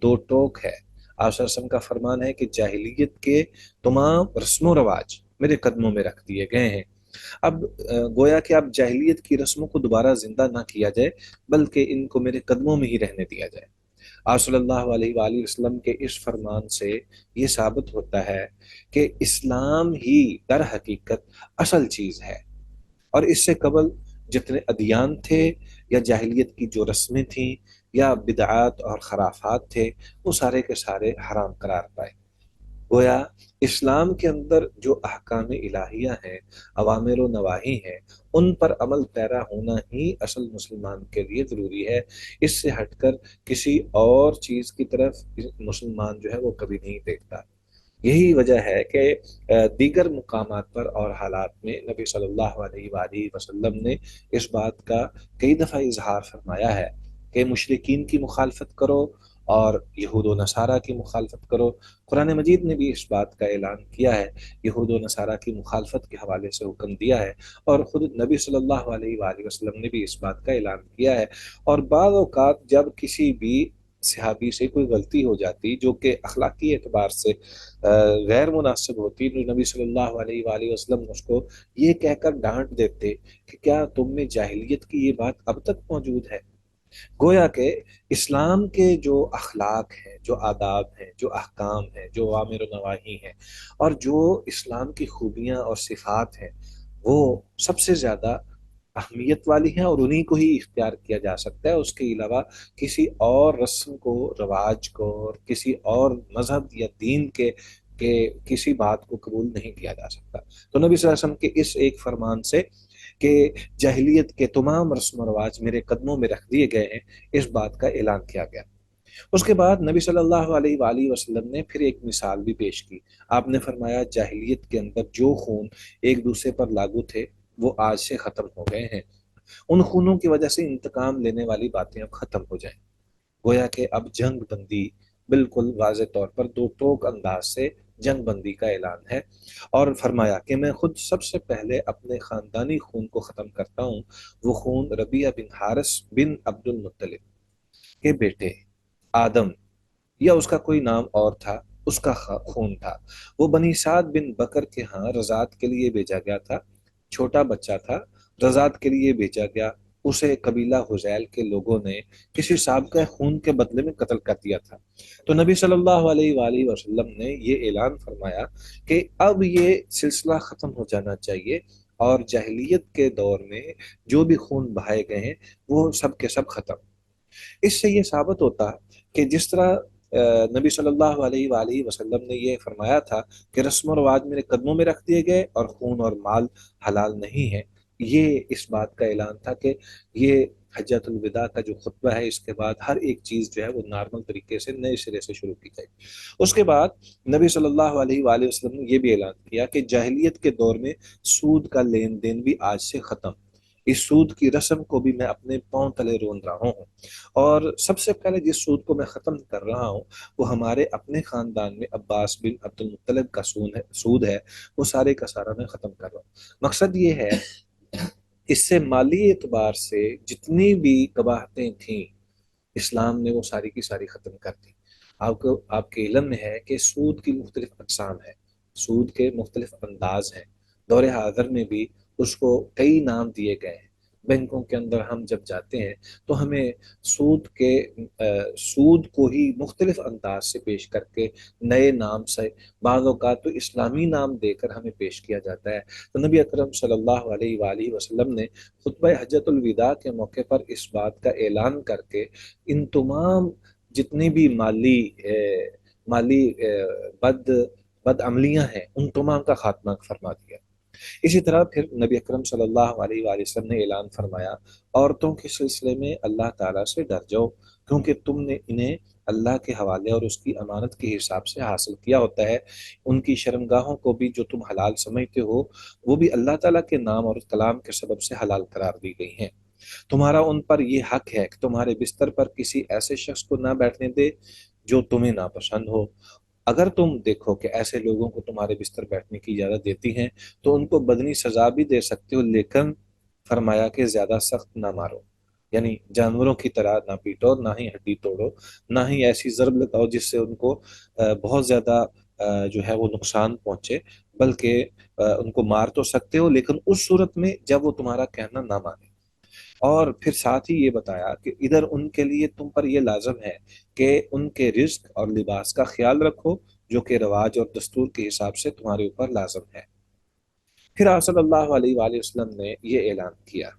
دو ٹوک ہے۔ آپ صلی اللہ علیہ وسلم کا فرمان ہے کہ جاہلیت کے تمام رسم و رواج میرے قدموں میں رکھ دیے گئے ہیں۔ اب گویا کہ اب جاہلیت کی رسموں کو دوبارہ زندہ نہ کیا جائے بلکہ ان کو میرے قدموں میں ہی رہنے دیا جائے۔ آپ صلی اللہ علیہ وآلہ وسلم کے اس فرمان سے یہ ثابت ہوتا ہے کہ اسلام ہی در حقیقت اصل چیز ہے، اور اس سے قبل جتنے ادیان تھے یا جاہلیت کی جو رسمیں تھیں یا بدعات اور خرافات تھے وہ سارے کے سارے حرام قرار پائے۔ گویا اسلام کے اندر جو احکام الہیہ ہیں، اوامر و نواہی ہیں، ان پر عمل پیرا ہونا ہی اصل مسلمان کے لیے ضروری ہے۔ اس سے ہٹ کر کسی اور چیز کی طرف مسلمان جو ہے وہ کبھی نہیں دیکھتا۔ یہی وجہ ہے کہ دیگر مقامات پر اور حالات میں نبی صلی اللہ علیہ وآلہ وسلم نے اس بات کا کئی دفعہ اظہار فرمایا ہے کہ مشرکین کی مخالفت کرو اور یہود و نصارہ کی مخالفت کرو۔ قرآن مجید نے بھی اس بات کا اعلان کیا ہے، یہود و نصارہ کی مخالفت کے حوالے سے حکم دیا ہے، اور خود نبی صلی اللہ علیہ وآلہ وسلم نے بھی اس بات کا اعلان کیا ہے۔ اور بعض اوقات جب کسی بھی صحابی سے کوئی غلطی ہو جاتی جو کہ اخلاقی اعتبار سے غیر مناسب ہوتی تو نبی صلی اللہ علیہ وآلہ وسلم اس کو یہ کہہ کر ڈانٹ دیتے کہ کیا تم میں جاہلیت کی یہ بات اب تک موجود ہے۔ گویا کہ اسلام کے جو اخلاق ہیں، جو آداب ہیں، جو احکام ہیں، جو اوامر و نواہی ہیں، اور جو اسلام کی خوبیاں اور صفات ہیں، وہ سب سے زیادہ اہمیت والی ہیں اور انہی کو ہی اختیار کیا جا سکتا ہے، اس کے علاوہ کسی اور رسم کو، رواج کو، اور کسی اور مذہب یا دین کے کسی بات کو قبول نہیں کیا جا سکتا۔ تو نبی صلی اللہ علیہ وسلم کے اس ایک فرمان سے کہ جاہلیت کے تمام رسم و رواج میرے قدموں میں رکھ دیے گئے ہیں، اس بات کا اعلان کیا گیا۔ اس کے بعد نبی صلی اللہ علیہ وآلہ وسلم نے پھر ایک مثال بھی پیش کی۔ آپ نے فرمایا جاہلیت کے اندر جو خون ایک دوسرے پر لاگو تھے وہ آج سے ختم ہو گئے ہیں، ان خونوں کی وجہ سے انتقام لینے والی باتیں اب ختم ہو جائیں۔ گویا کہ اب جنگ بندی بالکل واضح طور پر دو ٹوک انداز سے جنگ بندی کا اعلان ہے، اور فرمایا کہ میں خود سب سے پہلے اپنے خاندانی خون کو ختم کرتا ہوں، وہ خون ربیعہ بن حارث بن عبد المطلب کے بیٹے آدم، یا اس کا کوئی نام اور تھا، اس کا خون تھا۔ وہ بنی سعد بن بکر کے ہاں رضاعت کے لیے بھیجا گیا تھا، چھوٹا بچہ تھا، رضاعت کے لیے بھیجا گیا، اسے قبیلہ حذیل کے لوگوں نے کسی سابقہ خون کے بدلے میں قتل کر دیا تھا۔ تو نبی صلی اللہ علیہ وآلہ وسلم نے یہ اعلان فرمایا کہ اب یہ سلسلہ ختم ہو جانا چاہیے، اور جاہلیت کے دور میں جو بھی خون بہائے گئے ہیں وہ سب کے سب ختم۔ اس سے یہ ثابت ہوتا کہ جس طرح نبی صلی اللہ علیہ وآلہ وسلم نے یہ فرمایا تھا کہ رسم و رواج میرے قدموں میں رکھ دیے گئے اور خون اور مال حلال نہیں ہے، یہ اس بات کا اعلان تھا کہ یہ حجۃ الوداع کا جو خطبہ ہے اس کے بعد ہر ایک چیز جو ہے وہ نارمل طریقے سے نئے سرے سے شروع کی جائے۔ اس کے بعد نبی صلی اللہ علیہ وآلہ وسلم نے یہ بھی اعلان کیا کہ جاہلیت کے دور میں سود کا لین دین بھی آج سے ختم، اس سود کی رسم کو بھی میں اپنے پاؤں تلے رون رہا ہوں، اور سب سے پہلے جس سود کو میں ختم کر رہا ہوں وہ ہمارے اپنے خاندان میں عباس بن عبد المطلب کا سود ہے، وہ سارے کا سارا میں ختم کر رہا ہوں۔ مقصد یہ ہے اس سے مالی اعتبار سے جتنی بھی قباحتیں تھیں اسلام نے وہ ساری کی ساری ختم کر دی۔ آپ کے علم میں ہے کہ سود کی مختلف اقسام ہیں، سود کے مختلف انداز ہیں، دور حاضر میں بھی اس کو کئی نام دیے گئے ہیں۔ بینکوں کے اندر ہم جب جاتے ہیں تو ہمیں سود کو ہی مختلف انداز سے پیش کر کے نئے نام سے، بعض اوقات تو اسلامی نام دے کر ہمیں پیش کیا جاتا ہے۔ تو نبی اکرم صلی اللہ علیہ وآلہ وسلم نے خطبہ حجۃ الوداع کے موقع پر اس بات کا اعلان کر کے ان تمام جتنی بھی مالی بد عملیاں ہیں ان تمام کا خاتمہ فرما دیا۔ اسی طرح پھر نبی اکرم صلی اللہ علیہ وآلہ وسلم نے اعلان فرمایا عورتوں کے سلسلے میں اللہ تعالیٰ سے ڈر جاؤ، کیونکہ تم نے انہیں اللہ کے حوالے اور اس کی امانت کے حساب سے حاصل کیا ہوتا ہے، ان کی شرمگاہوں کو بھی جو تم حلال سمجھتے ہو وہ بھی اللہ تعالیٰ کے نام اور کلام کے سبب سے حلال قرار دی گئی ہیں۔ تمہارا ان پر یہ حق ہے کہ تمہارے بستر پر کسی ایسے شخص کو نہ بیٹھنے دے جو تمہیں ناپسند ہو۔ اگر تم دیکھو کہ ایسے لوگوں کو تمہارے بستر بیٹھنے کی اجازت دیتی ہیں تو ان کو بدنی سزا بھی دے سکتے ہو، لیکن فرمایا کہ زیادہ سخت نہ مارو، یعنی جانوروں کی طرح نہ پیٹو، نہ ہی ہڈی توڑو، نہ ہی ایسی ضرب لگاؤ جس سے ان کو بہت زیادہ جو ہے وہ نقصان پہنچے، بلکہ ان کو مار تو سکتے ہو لیکن اس صورت میں جب وہ تمہارا کہنا نہ مانے۔ اور پھر ساتھ ہی یہ بتایا کہ ادھر ان کے لیے تم پر یہ لازم ہے کہ ان کے رزق اور لباس کا خیال رکھو جو کہ رواج اور دستور کے حساب سے تمہارے اوپر لازم ہے۔ پھر آپ صلی اللہ علیہ وآلہ وسلم نے یہ اعلان کیا،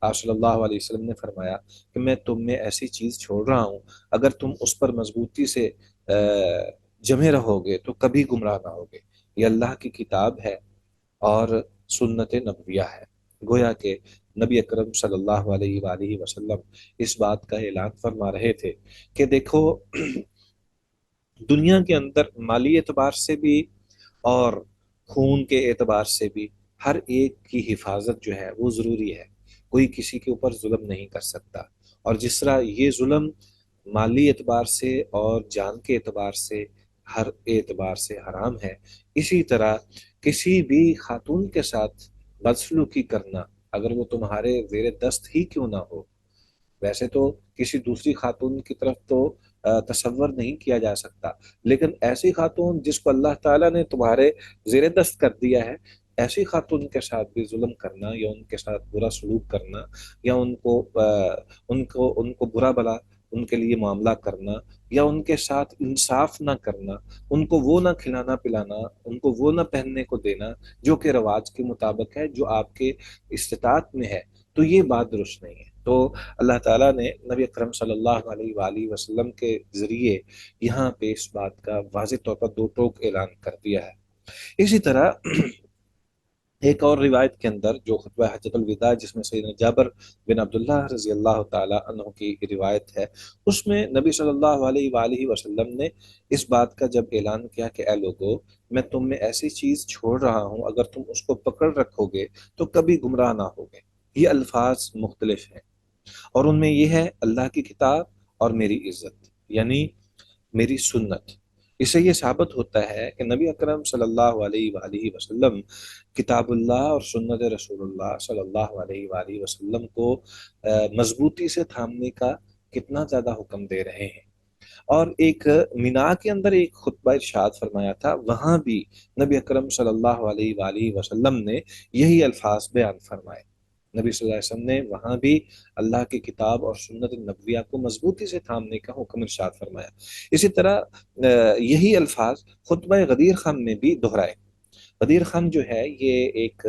آپ صلی اللہ علیہ وسلم نے فرمایا کہ میں تم میں ایسی چیز چھوڑ رہا ہوں اگر تم اس پر مضبوطی سے جمے رہو گے تو کبھی گمراہ نہ ہوگے۔ یہ اللہ کی کتاب ہے اور سنت نبویہ ہے۔ گویا کہ نبی اکرم صلی اللہ علیہ وآلہ وسلم اس بات کا اعلان فرما رہے تھے کہ دیکھو دنیا کے اندر مالی اعتبار سے بھی اور خون کے اعتبار سے بھی ہر ایک کی حفاظت جو ہے وہ ضروری ہے، کوئی کسی کے اوپر ظلم نہیں کر سکتا، اور جس طرح یہ ظلم مالی اعتبار سے اور جان کے اعتبار سے ہر اعتبار سے حرام ہے، اسی طرح کسی بھی خاتون کے ساتھ بدسلوکی کرنا اگر وہ تمہارے زیر دست ہی کیوں نہ ہو، ویسے تو کسی دوسری خاتون کی طرف تو تصور نہیں کیا جا سکتا، لیکن ایسی خاتون جس کو اللہ تعالیٰ نے تمہارے زیر دست کر دیا ہے، ایسی خاتون کے ساتھ بھی ظلم کرنا یا ان کے ساتھ برا سلوک کرنا یا ان کو برا بلا ان کے لیے معاملہ کرنا یا ان کے ساتھ انصاف نہ کرنا، ان کو وہ نہ کھلانا پلانا، ان کو وہ نہ پہننے کو دینا جو کہ رواج کے مطابق ہے، جو آپ کے استطاعت میں ہے، تو یہ بات درست نہیں ہے۔ تو اللہ تعالیٰ نے نبی اکرم صلی اللہ علیہ وآلہ وسلم کے ذریعے یہاں پہ اس بات کا واضح طور پر دو ٹوک اعلان کر دیا ہے۔ اسی طرح ایک اور روایت کے اندر جو خطبہ حجۃ الوداع، جس میں سیدنا جابر بن عبداللہ رضی اللہ تعالی عنہ کی روایت ہے، اس میں نبی صلی اللہ علیہ وآلہ وسلم نے اس بات کا جب اعلان کیا کہ اے لوگو، میں تم میں ایسی چیز چھوڑ رہا ہوں، اگر تم اس کو پکڑ رکھو گے تو کبھی گمراہ نہ ہوگے۔ یہ الفاظ مختلف ہیں، اور ان میں یہ ہے اللہ کی کتاب اور میری عزت، یعنی میری سنت۔ اس سے یہ ثابت ہوتا ہے کہ نبی اکرم صلی اللہ علیہ وآلہ وسلم کتاب اللہ اور سنت رسول اللہ صلی اللہ علیہ وآلہ وسلم کو مضبوطی سے تھامنے کا کتنا زیادہ حکم دے رہے ہیں۔ اور ایک مینا کے اندر ایک خطبہ ارشاد فرمایا تھا، وہاں بھی نبی اکرم صلی اللہ علیہ وآلہ وسلم نے یہی الفاظ بیان فرمائے۔ نبی صلی اللہ علیہ وسلم نے وہاں بھی اللہ کی کتاب اور سنت نبویہ کو مضبوطی سے تھامنے کا حکم ارشاد فرمایا۔ اسی طرح یہی الفاظ خطبہ غدیر خان میں بھی دہرائے۔ غدیر خان جو ہے یہ ایک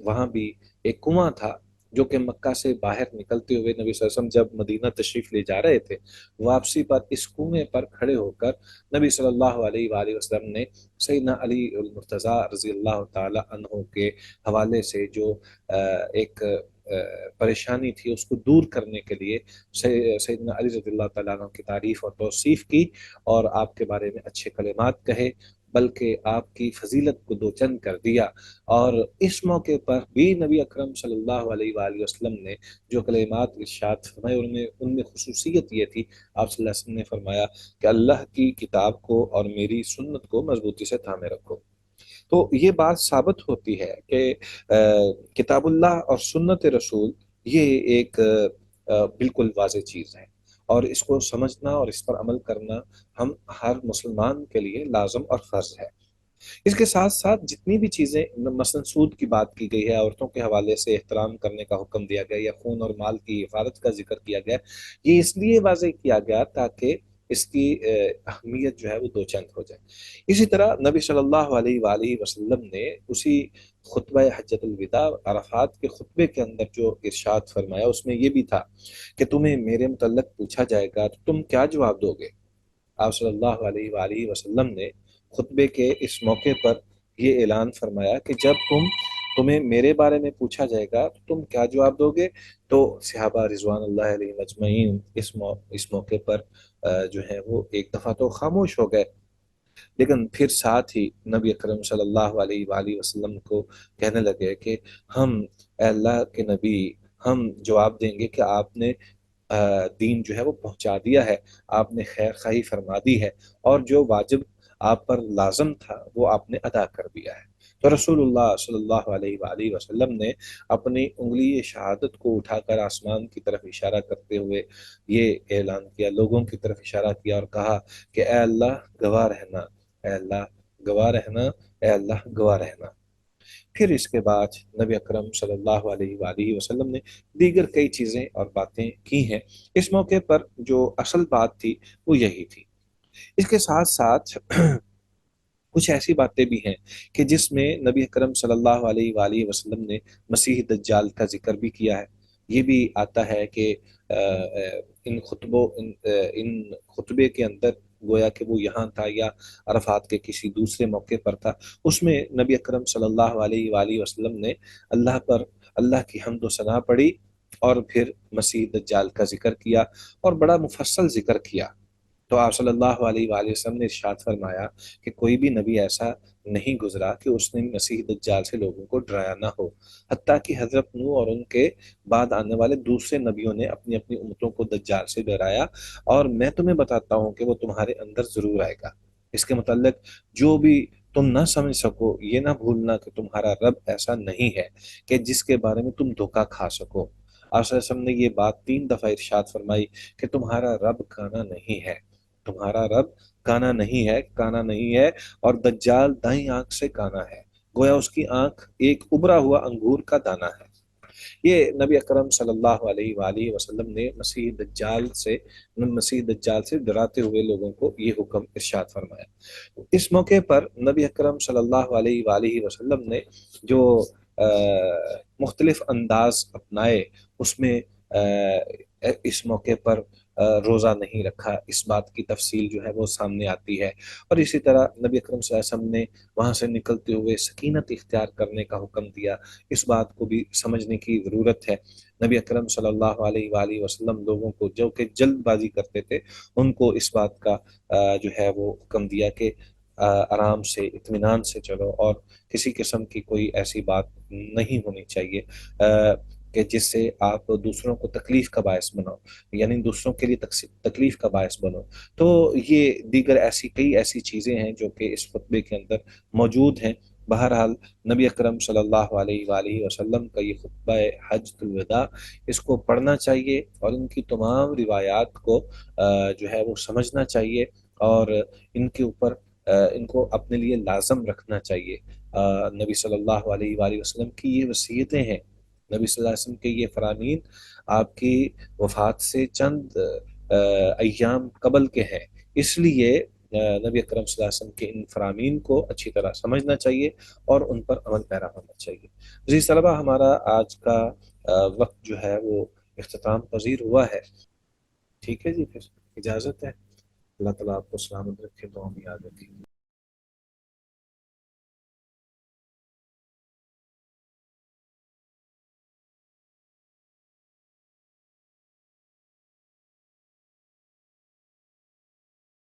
وہاں بھی ایک کنواں تھا جو کہ مکہ سے باہر نکلتے ہوئے نبی صلی اللہ علیہ وسلم جب مدینہ تشریف لے جا رہے تھے، واپسی پر اس کنویں پر کھڑے ہو کر نبی صلی اللہ علیہ وآلہ وسلم نے سیدنا علی المرتضیٰ رضی اللہ تعالی عنہ کے حوالے سے جو ایک پریشانی تھی اس کو دور کرنے کے لیے سیدنا علی رضی اللہ تعالیٰ عنہ کی تعریف اور توصیف کی، اور آپ کے بارے میں اچھے کلمات کہے، بلکہ آپ کی فضیلت کو دو چند کر دیا۔ اور اس موقع پر بھی نبی اکرم صلی اللہ علیہ وآلہ وسلم نے جو کلمات ارشاد فرمائے ان میں خصوصیت یہ تھی، آپ صلی اللہ علیہ وسلم نے فرمایا کہ اللہ کی کتاب کو اور میری سنت کو مضبوطی سے تھامے رکھو۔ تو یہ بات ثابت ہوتی ہے کہ کتاب اللہ اور سنت رسول یہ ایک بالکل واضح چیز ہے، اور اس کو سمجھنا اور اس پر عمل کرنا ہم ہر مسلمان کے لیے لازم اور فرض ہے۔ اس کے ساتھ ساتھ جتنی بھی چیزیں مثلا سود کی بات کی گئی ہے، عورتوں کے حوالے سے احترام کرنے کا حکم دیا گیا، یا خون اور مال کی حفاظت کا ذکر کیا گیا، یہ اس لیے واضح کیا گیا تاکہ اس کی اہمیت جو ہے وہ دو چند ہو جائے۔ اسی طرح نبی صلی اللہ علیہ وآلہ وسلم نے اسی خطبہ حجۃ الوداع عرفات کے خطبے کے اندر جو ارشاد فرمایا اس میں یہ بھی تھا کہ تمہیں میرے متعلق پوچھا جائے گا تو تم کیا جواب دو گے۔ آپ صلی اللہ علیہ وآلہ وسلم نے خطبے کے اس موقع پر یہ اعلان فرمایا کہ جب تمہیں میرے بارے میں پوچھا جائے گا تو تم کیا جواب دو گے؟ تو صحابہ رضوان اللہ علیہ اجمعین اس موقع پر جو ہے وہ ایک دفعہ تو خاموش ہو گئے، لیکن پھر ساتھ ہی نبی اکرم صلی اللہ علیہ وآلہ وسلم کو کہنے لگے کہ ہم اے اللہ کے نبی، ہم جواب دیں گے کہ آپ نے دین جو ہے وہ پہنچا دیا ہے، آپ نے خیر خواہی فرما دی ہے، اور جو واجب آپ پر لازم تھا وہ آپ نے ادا کر دیا ہے۔ تو رسول اللہ صلی اللہ علیہ وآلہ وسلم نے اپنی انگلی شہادت کو اٹھا کر آسمان کی طرف اشارہ کرتے ہوئے یہ اعلان کیا، لوگوں کی طرف اشارہ کیا اور کہا کہ اے اللہ گواہ رہنا، اے اللہ گواہ رہنا، اے اللہ گواہ رہنا۔ پھر اس کے بعد نبی اکرم صلی اللہ علیہ وآلہ وسلم نے دیگر کئی چیزیں اور باتیں کی ہیں۔ اس موقع پر جو اصل بات تھی وہ یہی تھی۔ اس کے ساتھ ساتھ کچھ ایسی باتیں بھی ہیں کہ جس میں نبی اکرم صلی اللہ علیہ وآلہ وسلم نے مسیح دجال کا ذکر بھی کیا ہے۔ یہ بھی آتا ہے کہ ان خطبے کے اندر گویا کہ وہ یہاں تھا یا عرفات کے کسی دوسرے موقع پر تھا، اس میں نبی اکرم صلی اللہ علیہ وآلہ وسلم نے اللہ کی حمد و ثنا پڑھی، اور پھر مسیح دجال کا ذکر کیا اور بڑا مفصل ذکر کیا۔ تو آپ صلی اللہ علیہ وآلہ وسلم نے ارشاد فرمایا کہ کوئی بھی نبی ایسا نہیں گزرا کہ اس نے مسیح دجال سے لوگوں کو ڈرایا نہ ہو، حتیٰ کہ حضرت نوح اور ان کے بعد آنے والے دوسرے نبیوں نے اپنی اپنی امتوں کو دجال سے ڈرایا، اور میں تمہیں بتاتا ہوں کہ وہ تمہارے اندر ضرور آئے گا۔ اس کے متعلق جو بھی تم نہ سمجھ سکو، یہ نہ بھولنا کہ تمہارا رب ایسا نہیں ہے کہ جس کے بارے میں تم دھوکہ کھا سکو۔ آپ صلی اللہ علیہ وسلم نے یہ بات 3 دفعہ ارشاد فرمائی کہ تمہارا رب کانا نہیں ہے، تمہارا رب کانا نہیں ہے، کانا نہیں ہے، اور دجال دائیں آنکھ سے کانا ہے، گویا اس کی آنکھ ایک ابھرا ہوا انگور کا دانہ ہے۔ یہ نبی اکرم صلی اللہ علیہ وآلہ وسلم نے مسیح دجال سے ڈراتے ہوئے لوگوں کو یہ حکم ارشاد فرمایا۔ اس موقع پر نبی اکرم صلی اللہ علیہ وآلہ وسلم نے جو مختلف انداز اپنائے، اس میں اس موقع پر روزہ نہیں رکھا، اس بات کی تفصیل جو ہے وہ سامنے آتی ہے۔ اور اسی طرح نبی اکرم صلی اللہ علیہ وسلم نے وہاں سے نکلتے ہوئے سکینت اختیار کرنے کا حکم دیا، اس بات کو بھی سمجھنے کی ضرورت ہے۔ نبی اکرم صلی اللہ علیہ وآلہ وسلم لوگوں کو جو کہ جلد بازی کرتے تھے، ان کو اس بات کا جو ہے وہ حکم دیا کہ آرام سے، اطمینان سے چلو، اور کسی قسم کی کوئی ایسی بات نہیں ہونی چاہیے کہ جس سے آپ دوسروں کو تکلیف کا باعث بنو، یعنی دوسروں کے لیے تکلیف کا باعث بنو۔ تو یہ دیگر کئی ایسی چیزیں ہیں جو کہ اس خطبے کے اندر موجود ہیں۔ بہرحال نبی اکرم صلی اللہ علیہ وآلہ وسلم کا یہ خطبہ حجۃ الوداع، اس کو پڑھنا چاہیے اور ان کی تمام روایات کو جو ہے وہ سمجھنا چاہیے، اور ان کے اوپر ان کو اپنے لیے لازم رکھنا چاہیے۔ نبی صلی اللہ علیہ وآلہ وسلم کی یہ وصیتیں ہیں، نبی صلی اللہ علیہ وسلم کے یہ فرامین آپ کی وفات سے چند ایام قبل کے ہیں، اس لیے نبی اکرم صلی اللہ علیہ وسلم کے ان فرامین کو اچھی طرح سمجھنا چاہیے اور ان پر عمل پیرا ہونا چاہیے۔ جی طلبہ، ہمارا آج کا وقت جو ہے وہ اختتام پذیر ہوا ہے۔ ٹھیک ہے جی، پھر اجازت ہے۔ اللہ تعالیٰ آپ کو سلامت رکھے، دعا میں یاد رکھے۔